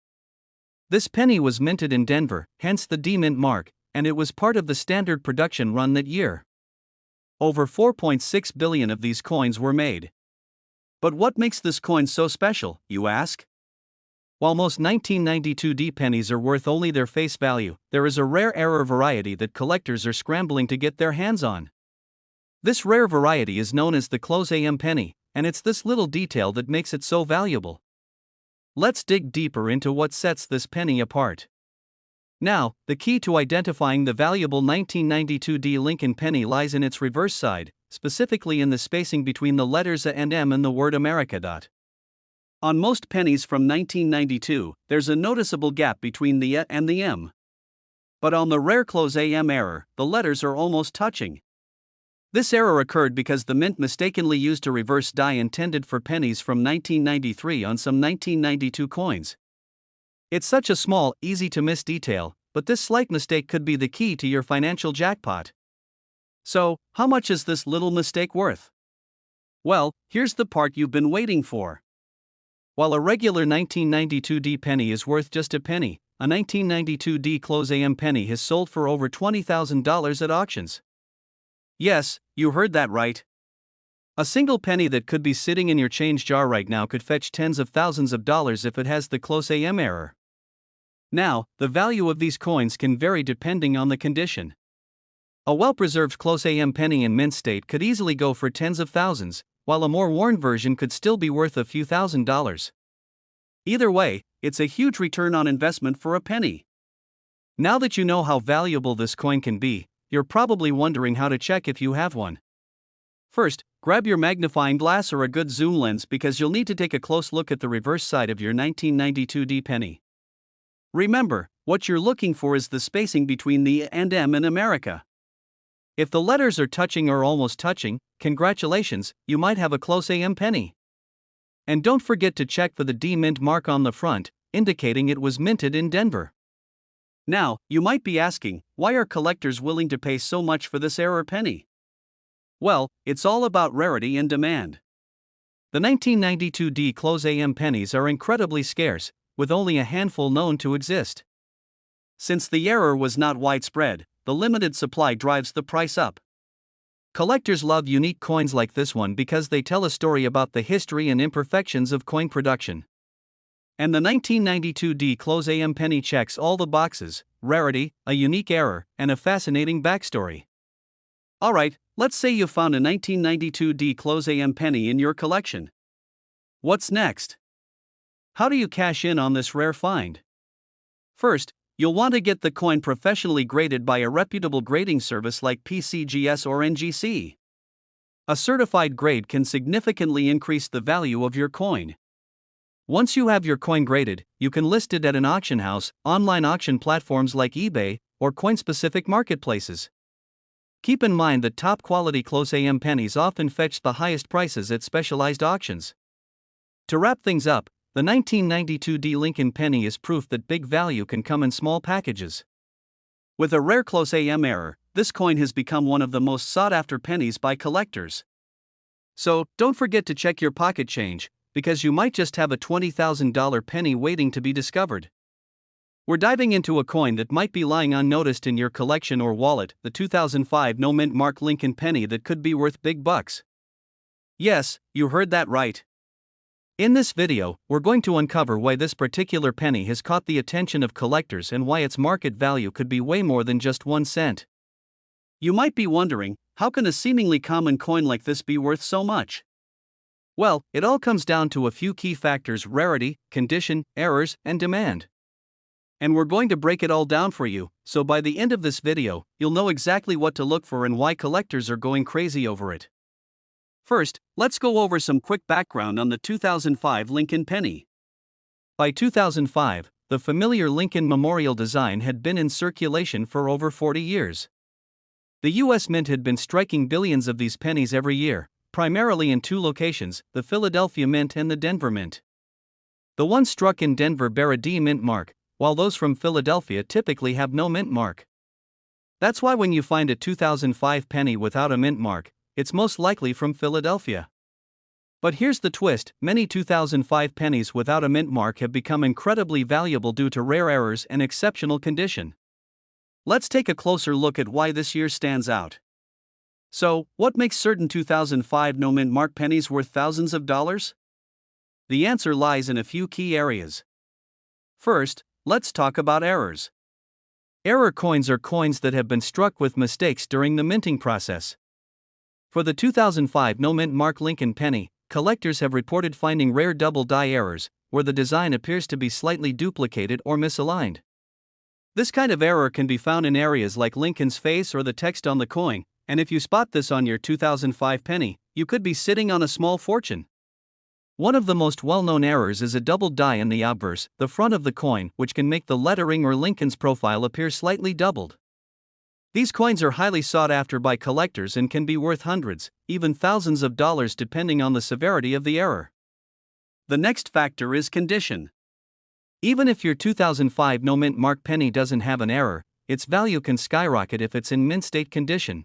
This penny was minted in Denver, hence the Mint mark, and it was part of the standard production run that year. Over 4.6 billion of these coins were made. But what makes this coin so special, you ask? While most 1992 pennies are worth only their face value, there is a rare error variety that collectors are scrambling to get their hands on. This rare variety is known as the close AM penny, and it's this little detail that makes it so valuable. Let's dig deeper into what sets this penny apart. Now, the key to identifying the valuable 1992 Lincoln penny lies in its reverse side, specifically in the spacing between the letters A and M and the word America. On most pennies from 1992, there's a noticeable gap between the A and the M. But on the rare close AM error, the letters are almost touching. This error occurred because the mint mistakenly used a reverse die intended for pennies from 1993 on some 1992 coins. It's such a small, easy-to-miss detail, but this slight mistake could be the key to your financial jackpot. So, how much is this little mistake worth? Well, here's the part you've been waiting for. While a regular 1992 penny is worth just a penny, a 1992 close AM penny has sold for over $20,000 at auctions. Yes, you heard that right. A single penny that could be sitting in your change jar right now could fetch tens of thousands of dollars if it has the close AM error. Now, the value of these coins can vary depending on the condition. A well-preserved close AM penny in mint state could easily go for tens of thousands, while a more worn version could still be worth a few $1,000s. Either way, it's a huge return on investment for a penny. Now that you know how valuable this coin can be, you're probably wondering how to check if you have one. First, grab your magnifying glass or a good zoom lens because you'll need to take a close look at the reverse side of your 1992 penny. Remember, what you're looking for is the spacing between the A and M in America. If the letters are touching or almost touching, congratulations, you might have a close AM penny. And don't forget to check for the Mint mark on the front, indicating it was minted in Denver. Now, you might be asking, why are collectors willing to pay so much for this error penny? Well, it's all about rarity and demand. The 1992 close AM pennies are incredibly scarce, with only a handful known to exist. Since the error was not widespread, the limited supply drives the price up. Collectors love unique coins like this one because they tell a story about the history and imperfections of coin production. And the 1992 close AM penny checks all the boxes: rarity, a unique error, and a fascinating backstory. Alright, let's say you found a 1992 close AM penny in your collection. What's next? How do you cash in on this rare find? First, you'll want to get the coin professionally graded by a reputable grading service like PCGS or NGC. A certified grade can significantly increase the value of your coin. Once you have your coin graded, you can list it at an auction house, online auction platforms like eBay, or coin-specific marketplaces. Keep in mind that top-quality close AM pennies often fetch the highest prices at specialized auctions. To wrap things up, the 1992 Lincoln penny is proof that big value can come in small packages. With a rare close AM error, this coin has become one of the most sought-after pennies by collectors. So, don't forget to check your pocket change, because you might just have a $20,000 penny waiting to be discovered. We're diving into a coin that might be lying unnoticed in your collection or wallet, the 2005 Mint Mark Lincoln penny that could be worth big bucks. Yes, you heard that right. In this video, we're going to uncover why this particular penny has caught the attention of collectors and why its market value could be way more than just 1 cent. You might be wondering, how can a seemingly common coin like this be worth so much? Well, it all comes down to a few key factors: rarity, condition, errors, and demand. And we're going to break it all down for you, so by the end of this video, you'll know exactly what to look for and why collectors are going crazy over it. First, let's go over some quick background on the 2005 Lincoln penny. By 2005, the familiar Lincoln Memorial design had been in circulation for over 40 years. The U.S. Mint had been striking billions of these pennies every year, primarily in two locations, the Philadelphia Mint and the Denver Mint. The ones struck in Denver bear a D mint mark, while those from Philadelphia typically have no mint mark. That's why when you find a 2005 penny without a mint mark, it's most likely from Philadelphia. But here's the twist: many 2005 pennies without a mint mark have become incredibly valuable due to rare errors and exceptional condition. Let's take a closer look at why this year stands out. So, what makes certain 2005 no mint mark pennies worth thousands of dollars? The answer lies in a few key areas. First, let's talk about errors. Error coins are coins that have been struck with mistakes during the minting process. For the 2005 no mint mark Lincoln penny, collectors have reported finding rare double die errors, where the design appears to be slightly duplicated or misaligned. This kind of error can be found in areas like Lincoln's face or the text on the coin, and if you spot this on your 2005 penny, you could be sitting on a small fortune. One of the most well-known errors is a double die in the obverse, the front of the coin, which can make the lettering or Lincoln's profile appear slightly doubled. These coins are highly sought after by collectors and can be worth hundreds, even thousands of dollars depending on the severity of the error. The next factor is condition. Even if your 2005 no mint mark penny doesn't have an error, its value can skyrocket if it's in mint state condition.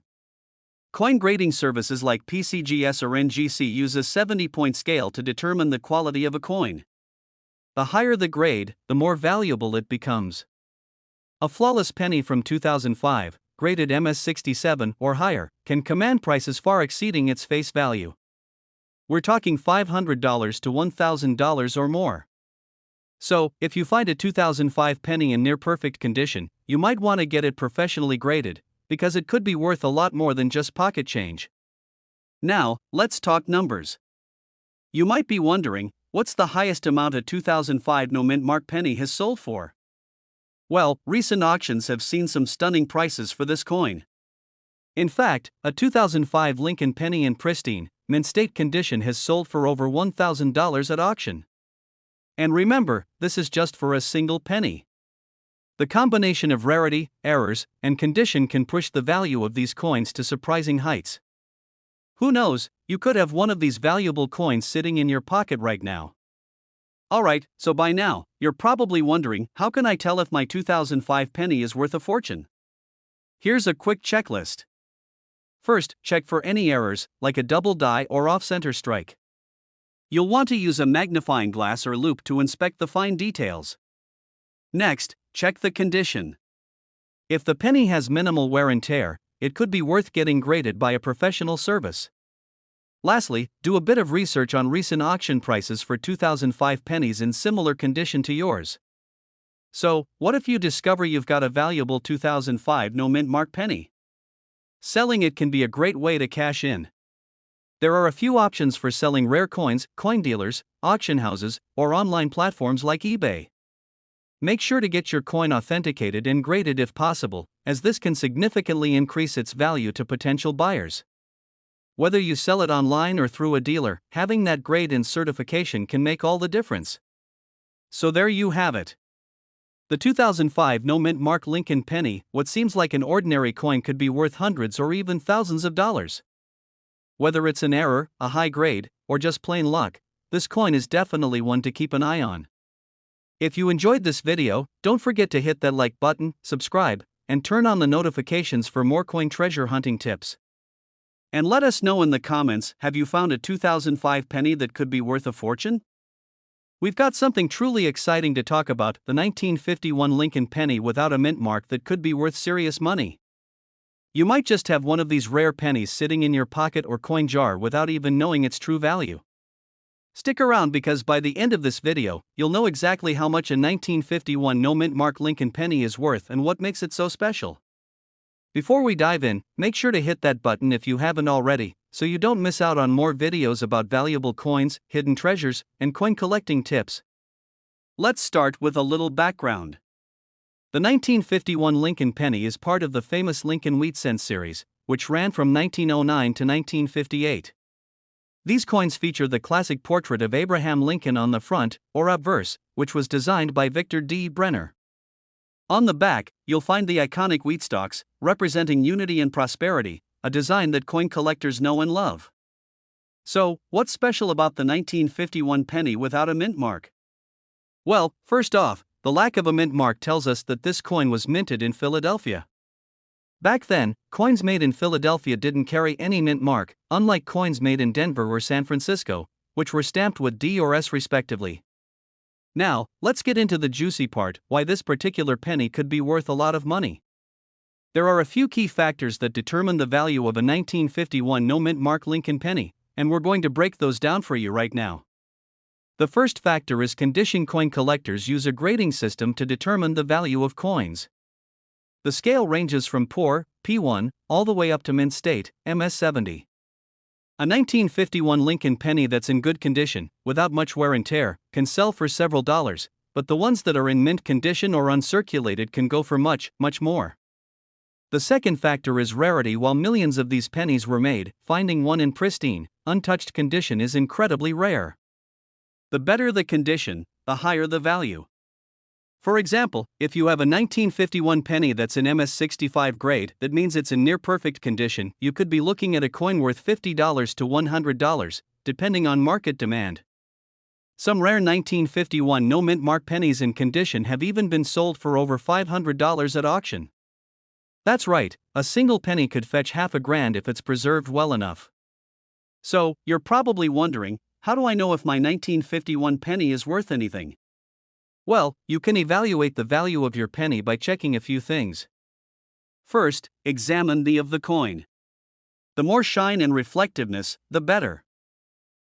Coin grading services like PCGS or NGC use a 70-point scale to determine the quality of a coin. The higher the grade, the more valuable it becomes. A flawless penny from 2005, graded MS67 or higher, can command prices far exceeding its face value. We're talking $500 to $1,000 or more. So, if you find a 2005 penny in near perfect condition, you might want to get it professionally graded, because it could be worth a lot more than just pocket change. Now, let's talk numbers. You might be wondering, what's the highest amount a 2005 no mint mark penny has sold for? Well, recent auctions have seen some stunning prices for this coin. In fact, a 2005 Lincoln penny in pristine, mint state condition has sold for over $1,000 at auction. And remember, this is just for a single penny. The combination of rarity, errors, and condition can push the value of these coins to surprising heights. Who knows, you could have one of these valuable coins sitting in your pocket right now. Alright, so by now, you're probably wondering, how can I tell if my 2005 penny is worth a fortune? Here's a quick checklist. First, check for any errors, like a double die or off-center strike. You'll want to use a magnifying glass or loupe to inspect the fine details. Next, check the condition. If the penny has minimal wear and tear, it could be worth getting graded by a professional service. Lastly, do a bit of research on recent auction prices for 2005 pennies in similar condition to yours. So, what if you discover you've got a valuable 2005 no mint mark penny? Selling it can be a great way to cash in. There are a few options for selling rare coins: coin dealers, auction houses, or online platforms like eBay. Make sure to get your coin authenticated and graded if possible, as this can significantly increase its value to potential buyers. Whether you sell it online or through a dealer, having that grade and certification can make all the difference. So there you have it. The 2005 no mint mark Lincoln penny, what seems like an ordinary coin, could be worth hundreds or even thousands of dollars. Whether it's an error, a high grade, or just plain luck, this coin is definitely one to keep an eye on. If you enjoyed this video, don't forget to hit that like button, subscribe, and turn on the notifications for more coin treasure hunting tips. And let us know in the comments, have you found a 2005 penny that could be worth a fortune? We've got something truly exciting to talk about: the 1951 Lincoln penny without a mint mark that could be worth serious money. You might just have one of these rare pennies sitting in your pocket or coin jar without even knowing its true value. Stick around because by the end of this video, you'll know exactly how much a 1951 no-mint mark Lincoln penny is worth and what makes it so special. Before we dive in, make sure to hit that button if you haven't already, so you don't miss out on more videos about valuable coins, hidden treasures, and coin collecting tips. Let's start with a little background. The 1951 Lincoln penny is part of the famous Lincoln Wheat Cent series, which ran from 1909 to 1958. These coins feature the classic portrait of Abraham Lincoln on the front, or obverse, which was designed by Victor D. Brenner. On the back, you'll find the iconic wheat stalks, representing unity and prosperity, a design that coin collectors know and love. So, what's special about the 1951 penny without a mint mark? Well, first off, the lack of a mint mark tells us that this coin was minted in Philadelphia. Back then, coins made in Philadelphia didn't carry any mint mark, unlike coins made in Denver or San Francisco, which were stamped with D or S respectively. Now, let's get into the juicy part, why this particular penny could be worth a lot of money. There are a few key factors that determine the value of a 1951 no-mint mark Lincoln penny, and we're going to break those down for you right now. The first factor is condition. Coin collectors use a grading system to determine the value of coins. The scale ranges from poor, P1, all the way up to mint state, MS70. A 1951 Lincoln penny that's in good condition, without much wear and tear, can sell for several dollars, but the ones that are in mint condition or uncirculated can go for much, much more. The second factor is rarity. While millions of these pennies were made, finding one in pristine, untouched condition is incredibly rare. The better the condition, the higher the value. For example, if you have a 1951 penny that's in MS65 grade, that means it's in near perfect condition. You could be looking at a coin worth $50 to $100, depending on market demand. Some rare 1951 no-mint mark pennies in condition have even been sold for over $500 at auction. That's right, a single penny could fetch $1,000 if it's preserved well enough. So, you're probably wondering, how do I know if my 1951 penny is worth anything? Well, you can evaluate the value of your penny by checking a few things. First, examine the of the coin. The more shine and reflectiveness, the better.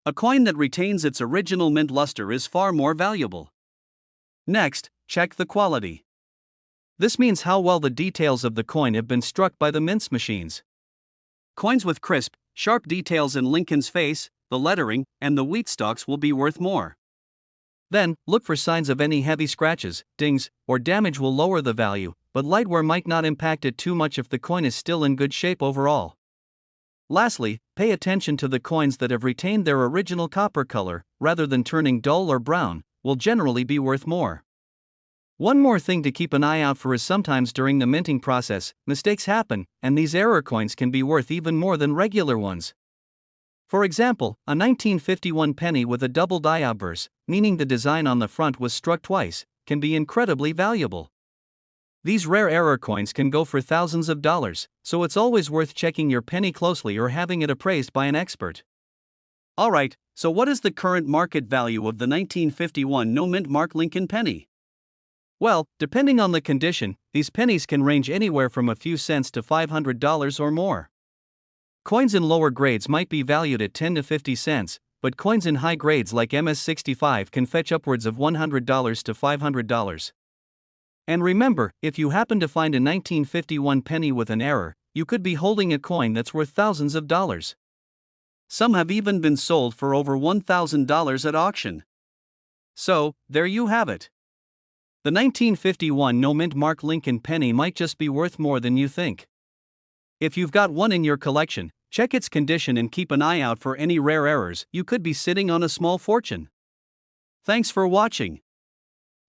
A coin that retains its original mint luster is far more valuable. Next, check the quality. This means how well the details of the coin have been struck by the mints machines. Coins with crisp, sharp details in Lincoln's face, the lettering, and the wheat stalks will be worth more. Then, look for signs of any heavy scratches, dings, or damage will lower the value, but light wear might not impact it too much if the coin is still in good shape overall. Lastly, pay attention to the coins that have retained their original copper color, rather than turning dull or brown, will generally be worth more. One more thing to keep an eye out for is sometimes during the minting process, mistakes happen, and these error coins can be worth even more than regular ones. For example, a 1951 penny with a double die obverse, meaning the design on the front was struck twice, can be incredibly valuable. These rare error coins can go for thousands of dollars, so it's always worth checking your penny closely or having it appraised by an expert. Alright, so what is the current market value of the 1951 no-mint mark Lincoln penny? Well, depending on the condition, these pennies can range anywhere from a few cents to $500 or more. Coins in lower grades might be valued at 10 to 50 cents, but coins in high grades like MS65 can fetch upwards of $100 to $500. And remember, if you happen to find a 1951 penny with an error, you could be holding a coin that's worth thousands of dollars. Some have even been sold for over $1,000 at auction. So, there you have it. The 1951 no-mint mark Lincoln penny might just be worth more than you think. If you've got one in your collection, check its condition and keep an eye out for any rare errors. You could be sitting on a small fortune. Thanks for watching.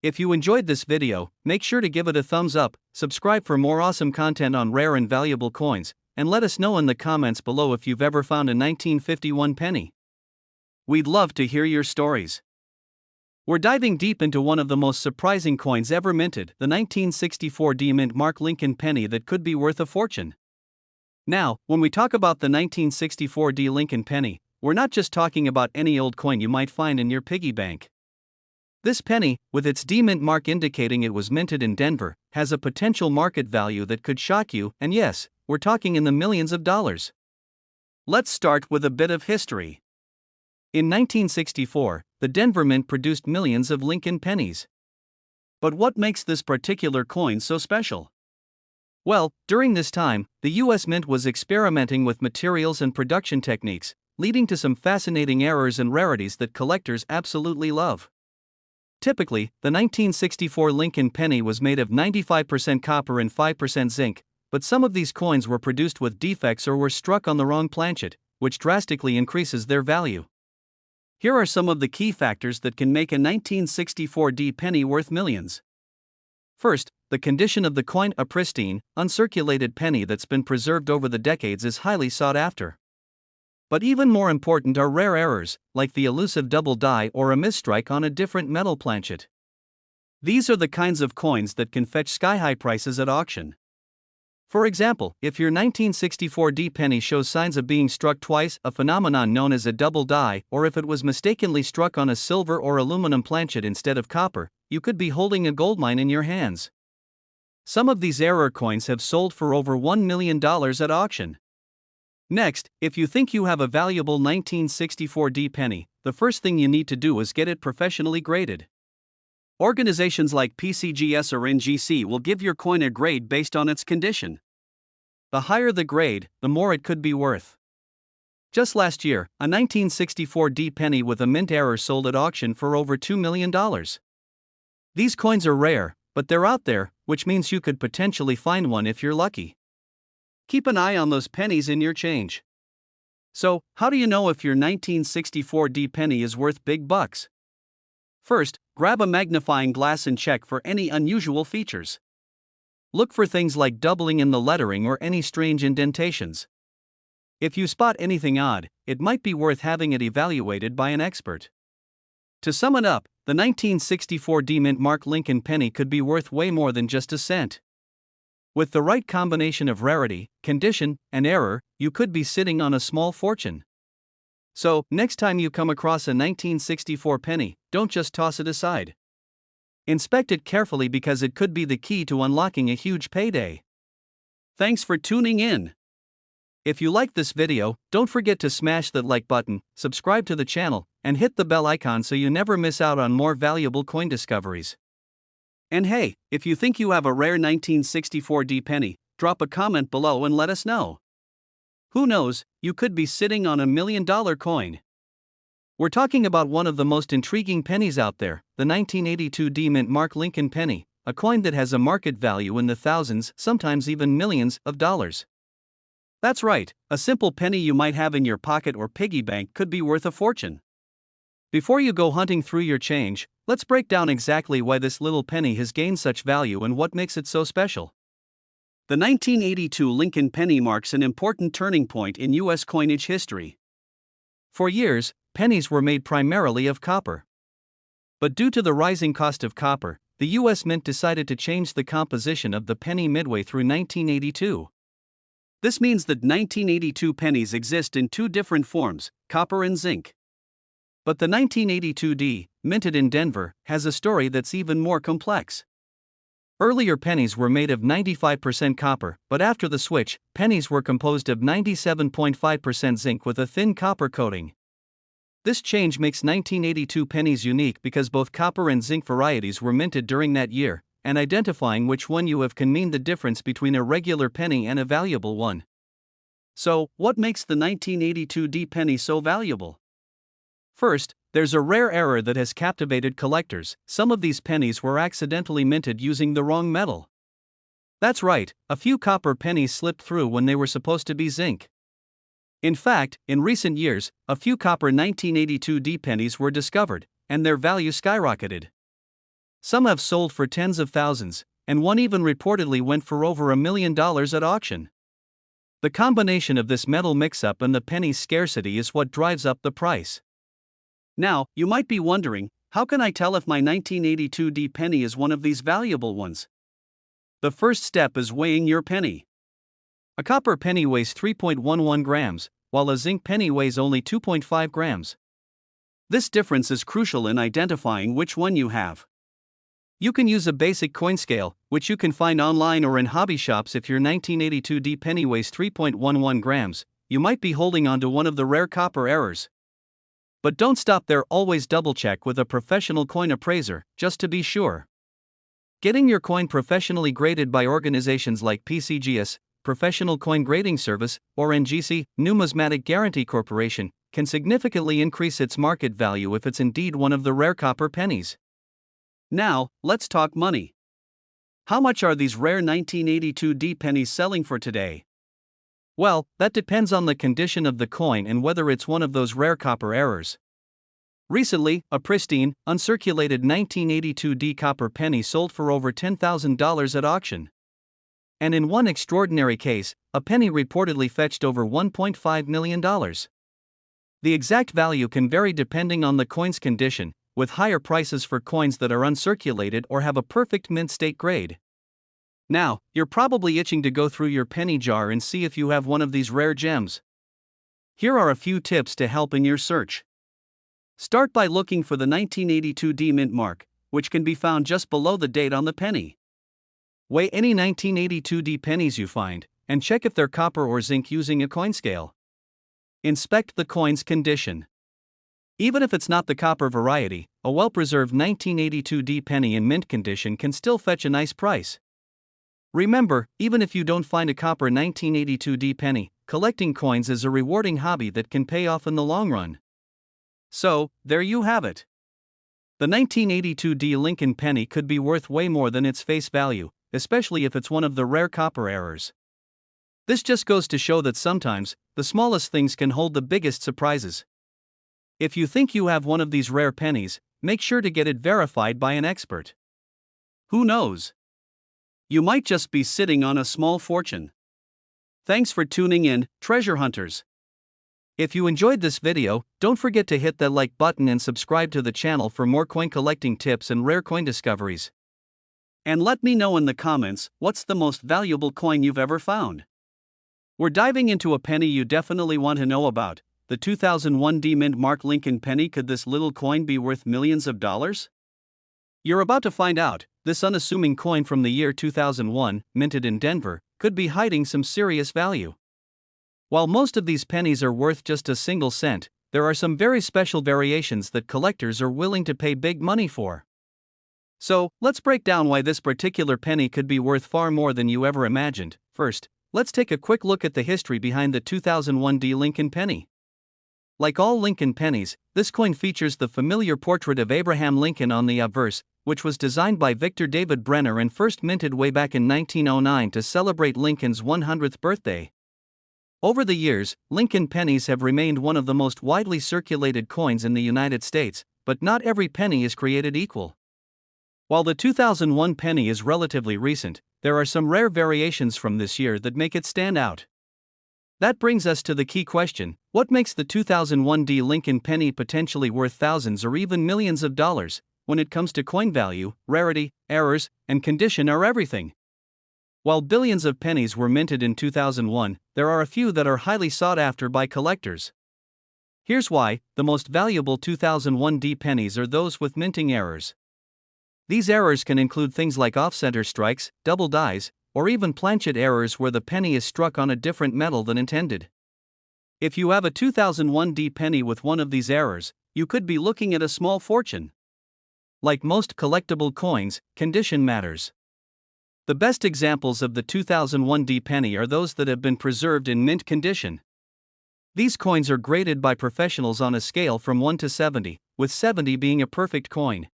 If you enjoyed this video, make sure to give it a thumbs up, subscribe for more awesome content on rare and valuable coins, and let us know in the comments below if you've ever found a 1951 penny. We'd love to hear your stories. We're diving deep into one of the most surprising coins ever minted, the 1964 D-mint mark Lincoln penny that could be worth a fortune. Now, when we talk about the 1964 D Lincoln penny, we're not just talking about any old coin you might find in your piggy bank. This penny, with its D-mint mark indicating it was minted in Denver, has a potential market value that could shock you, and yes, we're talking in the millions of dollars. Let's start with a bit of history. In 1964, the Denver Mint produced millions of Lincoln pennies. But what makes this particular coin so special? Well, during this time, the US Mint was experimenting with materials and production techniques, leading to some fascinating errors and rarities that collectors absolutely love. Typically, the 1964 Lincoln penny was made of 95% copper and 5% zinc, but some of these coins were produced with defects or were struck on the wrong planchet, which drastically increases their value. Here are some of the key factors that can make a 1964D penny worth millions. First, the condition of the coin. A pristine, uncirculated penny that's been preserved over the decades is highly sought after. But even more important are rare errors, like the elusive double die or a misstrike on a different metal planchet. These are the kinds of coins that can fetch sky-high prices at auction. For example, if your 1964D penny shows signs of being struck twice, a phenomenon known as a double die, or if it was mistakenly struck on a silver or aluminum planchet instead of copper, you could be holding a goldmine in your hands. Some of these error coins have sold for over $1 million at auction. Next, if you think you have a valuable 1964D penny, the first thing you need to do is get it professionally graded. Organizations like PCGS or NGC will give your coin a grade based on its condition. The higher the grade, the more it could be worth. Just last year, a 1964D penny with a mint error sold at auction for over $2 million. These coins are rare, but they're out there, which means you could potentially find one if you're lucky. Keep an eye on those pennies in your change. So, how do you know if your 1964D penny is worth big bucks? First, grab a magnifying glass and check for any unusual features. Look for things like doubling in the lettering or any strange indentations. If you spot anything odd, it might be worth having it evaluated by an expert. To sum it up, the 1964D Mint Mark Lincoln penny could be worth way more than just a cent. With the right combination of rarity, condition, and error, you could be sitting on a small fortune. So, next time you come across a 1964 penny, don't just toss it aside. Inspect it carefully because it could be the key to unlocking a huge payday. Thanks for tuning in. If you liked this video, don't forget to smash that like button, subscribe to the channel, and hit the bell icon so you never miss out on more valuable coin discoveries. And hey, if you think you have a rare 1964D penny, drop a comment below and let us know. Who knows, you could be sitting on $1 million coin. We're talking about one of the most intriguing pennies out there, the 1982D Mint Mark Lincoln penny, a coin that has a market value in the thousands, sometimes even millions, of dollars. That's right, a simple penny you might have in your pocket or piggy bank could be worth a fortune. Before you go hunting through your change, let's break down exactly why this little penny has gained such value and what makes it so special. The 1982 Lincoln penny marks an important turning point in U.S. coinage history. For years, pennies were made primarily of copper. But due to the rising cost of copper, the U.S. Mint decided to change the composition of the penny midway through 1982. This means that 1982 pennies exist in two different forms, copper and zinc. But the 1982D, minted in Denver, has a story that's even more complex. Earlier pennies were made of 95% copper, but after the switch, pennies were composed of 97.5% zinc with a thin copper coating. This change makes 1982 pennies unique because both copper and zinc varieties were minted during that year, and identifying which one you have can mean the difference between a regular penny and a valuable one. So, what makes the 1982D penny so valuable? First, there's a rare error that has captivated collectors. Some of these pennies were accidentally minted using the wrong metal. That's right, a few copper pennies slipped through when they were supposed to be zinc. In fact, in recent years, a few copper 1982D pennies were discovered, and their value skyrocketed. Some have sold for tens of thousands, and one even reportedly went for over $1 million at auction. The combination of this metal mix-up and the penny's scarcity is what drives up the price. Now, you might be wondering, how can I tell if my 1982D penny is one of these valuable ones? The first step is weighing your penny. A copper penny weighs 3.11 grams, while a zinc penny weighs only 2.5 grams. This difference is crucial in identifying which one you have. You can use a basic coin scale, which you can find online or in hobby shops. If your 1982D penny weighs 3.11 grams, you might be holding onto one of the rare copper errors. But don't stop there, always double check with a professional coin appraiser, just to be sure. Getting your coin professionally graded by organizations like PCGS, Professional Coin Grading Service, or NGC, Numismatic Guarantee Corporation, can significantly increase its market value if it's indeed one of the rare copper pennies. Now, let's talk money. How much are these rare 1982D pennies selling for today? Well, that depends on the condition of the coin and whether it's one of those rare copper errors. Recently, a pristine, uncirculated 1982D copper penny sold for over $10,000 at auction. And in one extraordinary case, a penny reportedly fetched over $1.5 million. The exact value can vary depending on the coin's condition, with higher prices for coins that are uncirculated or have a perfect mint state grade. Now, you're probably itching to go through your penny jar and see if you have one of these rare gems. Here are a few tips to help in your search. Start by looking for the 1982D mint mark, which can be found just below the date on the penny. Weigh any 1982D pennies you find, and check if they're copper or zinc using a coin scale. Inspect the coin's condition. Even if it's not the copper variety, a well-preserved 1982D penny in mint condition can still fetch a nice price. Remember, even if you don't find a copper 1982D penny, collecting coins is a rewarding hobby that can pay off in the long run. So, there you have it. The 1982D Lincoln penny could be worth way more than its face value, especially if it's one of the rare copper errors. This just goes to show that sometimes, the smallest things can hold the biggest surprises. If you think you have one of these rare pennies, make sure to get it verified by an expert. Who knows? You might just be sitting on a small fortune. Thanks for tuning in, treasure hunters. If you enjoyed this video, don't forget to hit that like button and subscribe to the channel for more coin collecting tips and rare coin discoveries. And let me know in the comments, what's the most valuable coin you've ever found? We're diving into a penny you definitely want to know about, the 2001D mint mark Lincoln penny. Could this little coin be worth millions of dollars? You're about to find out. This unassuming coin from the year 2001, minted in Denver, could be hiding some serious value. While most of these pennies are worth just a single cent, there are some very special variations that collectors are willing to pay big money for. So, let's break down why this particular penny could be worth far more than you ever imagined. First, let's take a quick look at the history behind the 2001D Lincoln penny. Like all Lincoln pennies, this coin features the familiar portrait of Abraham Lincoln on the obverse, which was designed by Victor David Brenner and first minted way back in 1909 to celebrate Lincoln's 100th birthday. Over the years, Lincoln pennies have remained one of the most widely circulated coins in the United States, but not every penny is created equal. While the 2001 penny is relatively recent, there are some rare variations from this year that make it stand out. That brings us to the key question: what makes the 2001D Lincoln penny potentially worth thousands or even millions of dollars? When it comes to coin value, rarity, errors, and condition are everything. While billions of pennies were minted in 2001, there are a few that are highly sought after by collectors. Here's why: the most valuable 2001D pennies are those with minting errors. These errors can include things like off-center strikes, double dies, or even planchet errors where the penny is struck on a different metal than intended. If you have a 2001D penny with one of these errors, you could be looking at a small fortune. Like most collectible coins, condition matters. The best examples of the 2001D penny are those that have been preserved in mint condition. These coins are graded by professionals on a scale from 1 to 70, with 70 being a perfect coin.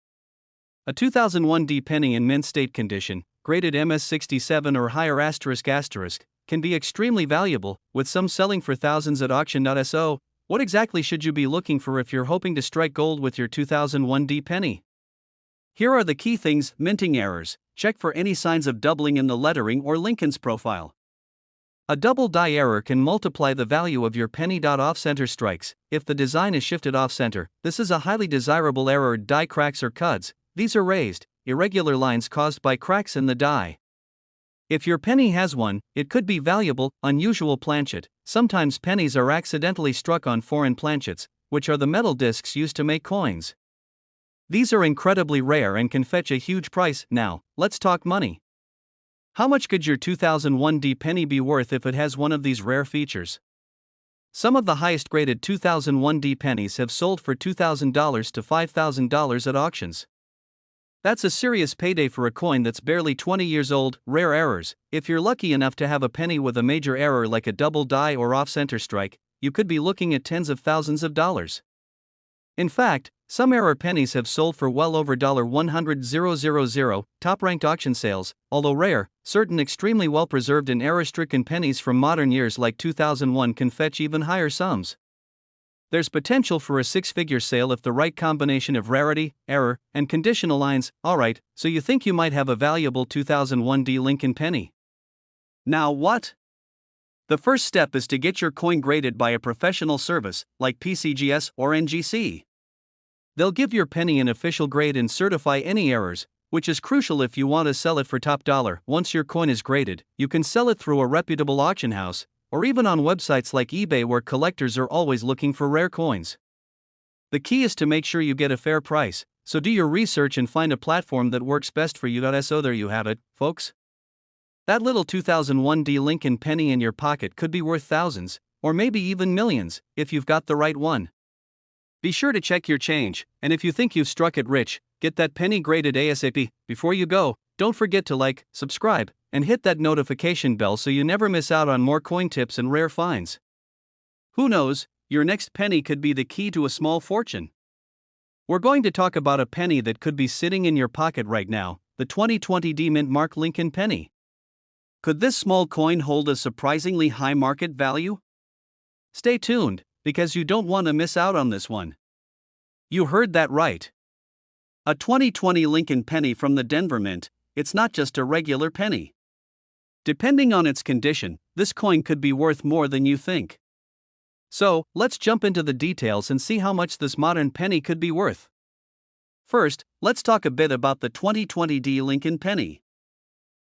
A 2001D penny in mint state condition, graded MS67 or higher ***, can be extremely valuable, with some selling for thousands at auction. So, what exactly should you be looking for if you're hoping to strike gold with your 2001D penny? Here are the key things: minting errors. Check for any signs of doubling in the lettering or Lincoln's profile. A double die error can multiply the value of your penny. Off-center strikes. If the design is shifted off-center, this is a highly desirable error. Die cracks or cuds. These are raised, irregular lines caused by cracks in the die. If your penny has one, it could be valuable. Unusual planchet. Sometimes pennies are accidentally struck on foreign planchets, which are the metal discs used to make coins. These are incredibly rare and can fetch a huge price. Now, let's talk money. How much could your 2001D penny be worth if it has one of these rare features? Some of the highest graded 2001D pennies have sold for $2,000 to $5,000 at auctions. That's a serious payday for a coin that's barely 20 years old. Rare errors. If you're lucky enough to have a penny with a major error like a double die or off-center strike, you could be looking at tens of thousands of dollars. In fact, some error pennies have sold for well over $100,000. Top-ranked auction sales, although rare, certain extremely well-preserved and error-stricken pennies from modern years like 2001 can fetch even higher sums. There's potential for a six-figure sale if the right combination of rarity, error, and condition aligns. Alright, so you think you might have a valuable 2001D Lincoln penny. Now what? The first step is to get your coin graded by a professional service, like PCGS or NGC. They'll give your penny an official grade and certify any errors, which is crucial if you want to sell it for top dollar. Once your coin is graded, you can sell it through a reputable auction house, or even on websites like eBay where collectors are always looking for rare coins. The key is to make sure you get a fair price, so do your research and find a platform that works best for you. So there you have it, folks. That little 2001D Lincoln penny in your pocket could be worth thousands, or maybe even millions, if you've got the right one. Be sure to check your change, and if you think you've struck it rich, get that penny graded ASAP. Before you go, don't forget to like, subscribe, and hit that notification bell so you never miss out on more coin tips and rare finds. Who knows, your next penny could be the key to a small fortune. We're going to talk about a penny that could be sitting in your pocket right now, the 2020D Mint Mark Lincoln penny. Could this small coin hold a surprisingly high market value? Stay tuned, because you don't want to miss out on this one. You heard that right. A 2020 Lincoln penny from the Denver Mint. It's not just a regular penny. Depending on its condition, this coin could be worth more than you think. So, let's jump into the details and see how much this modern penny could be worth. First, let's talk a bit about the 2020D Lincoln penny.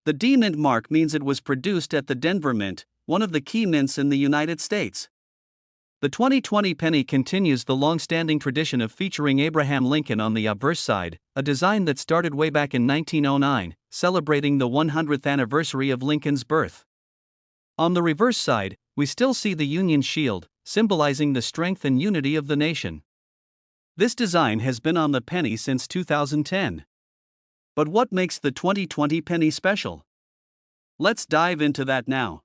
The D Mint mark means it was produced at the Denver Mint, one of the key mints in the United States. The 2020 penny continues the long-standing tradition of featuring Abraham Lincoln on the obverse side, a design that started way back in 1909, celebrating the 100th anniversary of Lincoln's birth. On the reverse side, we still see the Union shield, symbolizing the strength and unity of the nation. This design has been on the penny since 2010. But what makes the 2020 penny special? Let's dive into that now.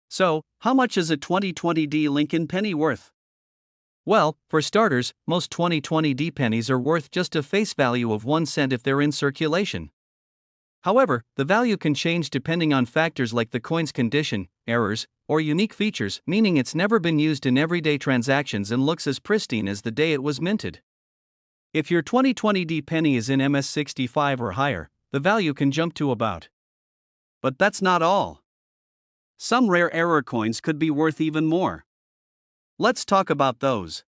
So, how much is a 2020D Lincoln penny worth? Well, for starters, most 2020D pennies are worth just a face value of 1 cent if they're in circulation. However, the value can change depending on factors like the coin's condition, errors, or unique features, meaning it's never been used in everyday transactions and looks as pristine as the day it was minted. If your 2020D penny is in MS65 or higher, the value can jump to about. But that's not all. Some rare error coins could be worth even more. Let's talk about those.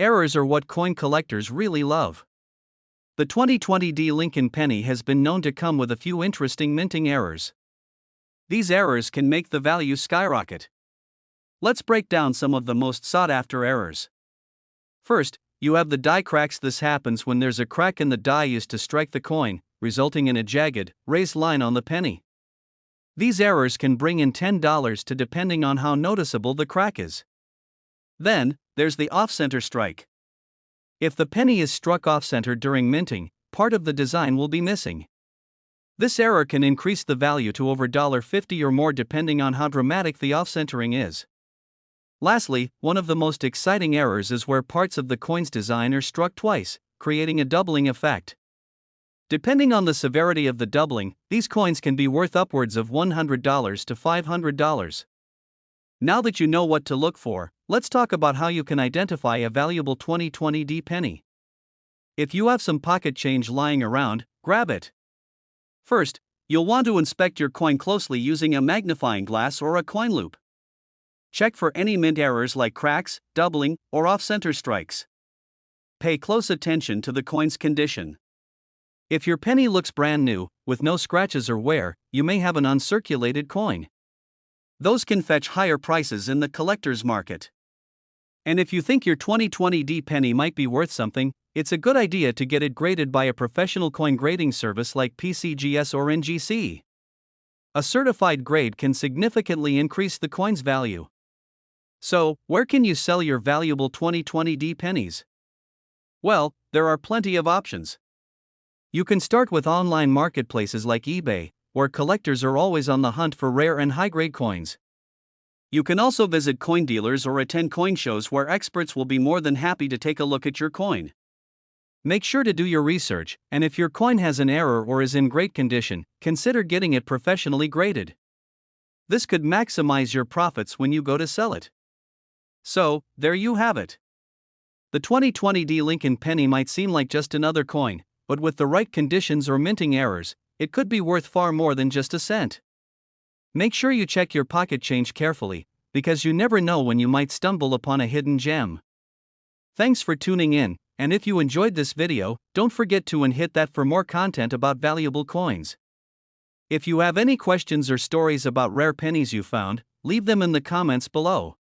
Errors are what coin collectors really love. The 2020D Lincoln penny has been known to come with a few interesting minting errors. These errors can make the value skyrocket. Let's break down some of the most sought-after errors. First, you have the die cracks. This happens when there's a crack in the die used to strike the coin, resulting in a jagged, raised line on the penny. These errors can bring in $10 to depending on how noticeable the crack is. Then, there's the off-center strike. If the penny is struck off-center during minting, part of the design will be missing. This error can increase the value to over $50 or more depending on how dramatic the off-centering is. Lastly, one of the most exciting errors is where parts of the coin's design are struck twice, creating a doubling effect. Depending on the severity of the doubling, these coins can be worth upwards of $100 to $500. Now that you know what to look for, let's talk about how you can identify a valuable 2020D penny. If you have some pocket change lying around, grab it. First, you'll want to inspect your coin closely using a magnifying glass or a coin loupe. Check for any mint errors like cracks, doubling, or off-center strikes. Pay close attention to the coin's condition. If your penny looks brand new, with no scratches or wear, you may have an uncirculated coin. Those can fetch higher prices in the collector's market. And if you think your 2020D penny might be worth something, it's a good idea to get it graded by a professional coin grading service like PCGS or NGC. A certified grade can significantly increase the coin's value. So, where can you sell your valuable 2020D pennies? Well, there are plenty of options. You can start with online marketplaces like eBay, where collectors are always on the hunt for rare and high-grade coins. You can also visit coin dealers or attend coin shows where experts will be more than happy to take a look at your coin. Make sure to do your research, and if your coin has an error or is in great condition, consider getting it professionally graded. This could maximize your profits when you go to sell it. So, there you have it. The 2020D Lincoln penny might seem like just another coin, but with the right conditions or minting errors, it could be worth far more than just a cent. Make sure you check your pocket change carefully, because you never know when you might stumble upon a hidden gem. Thanks for tuning in, and if you enjoyed this video, don't forget to hit that for more content about valuable coins. If you have any questions or stories about rare pennies you found, leave them in the comments below.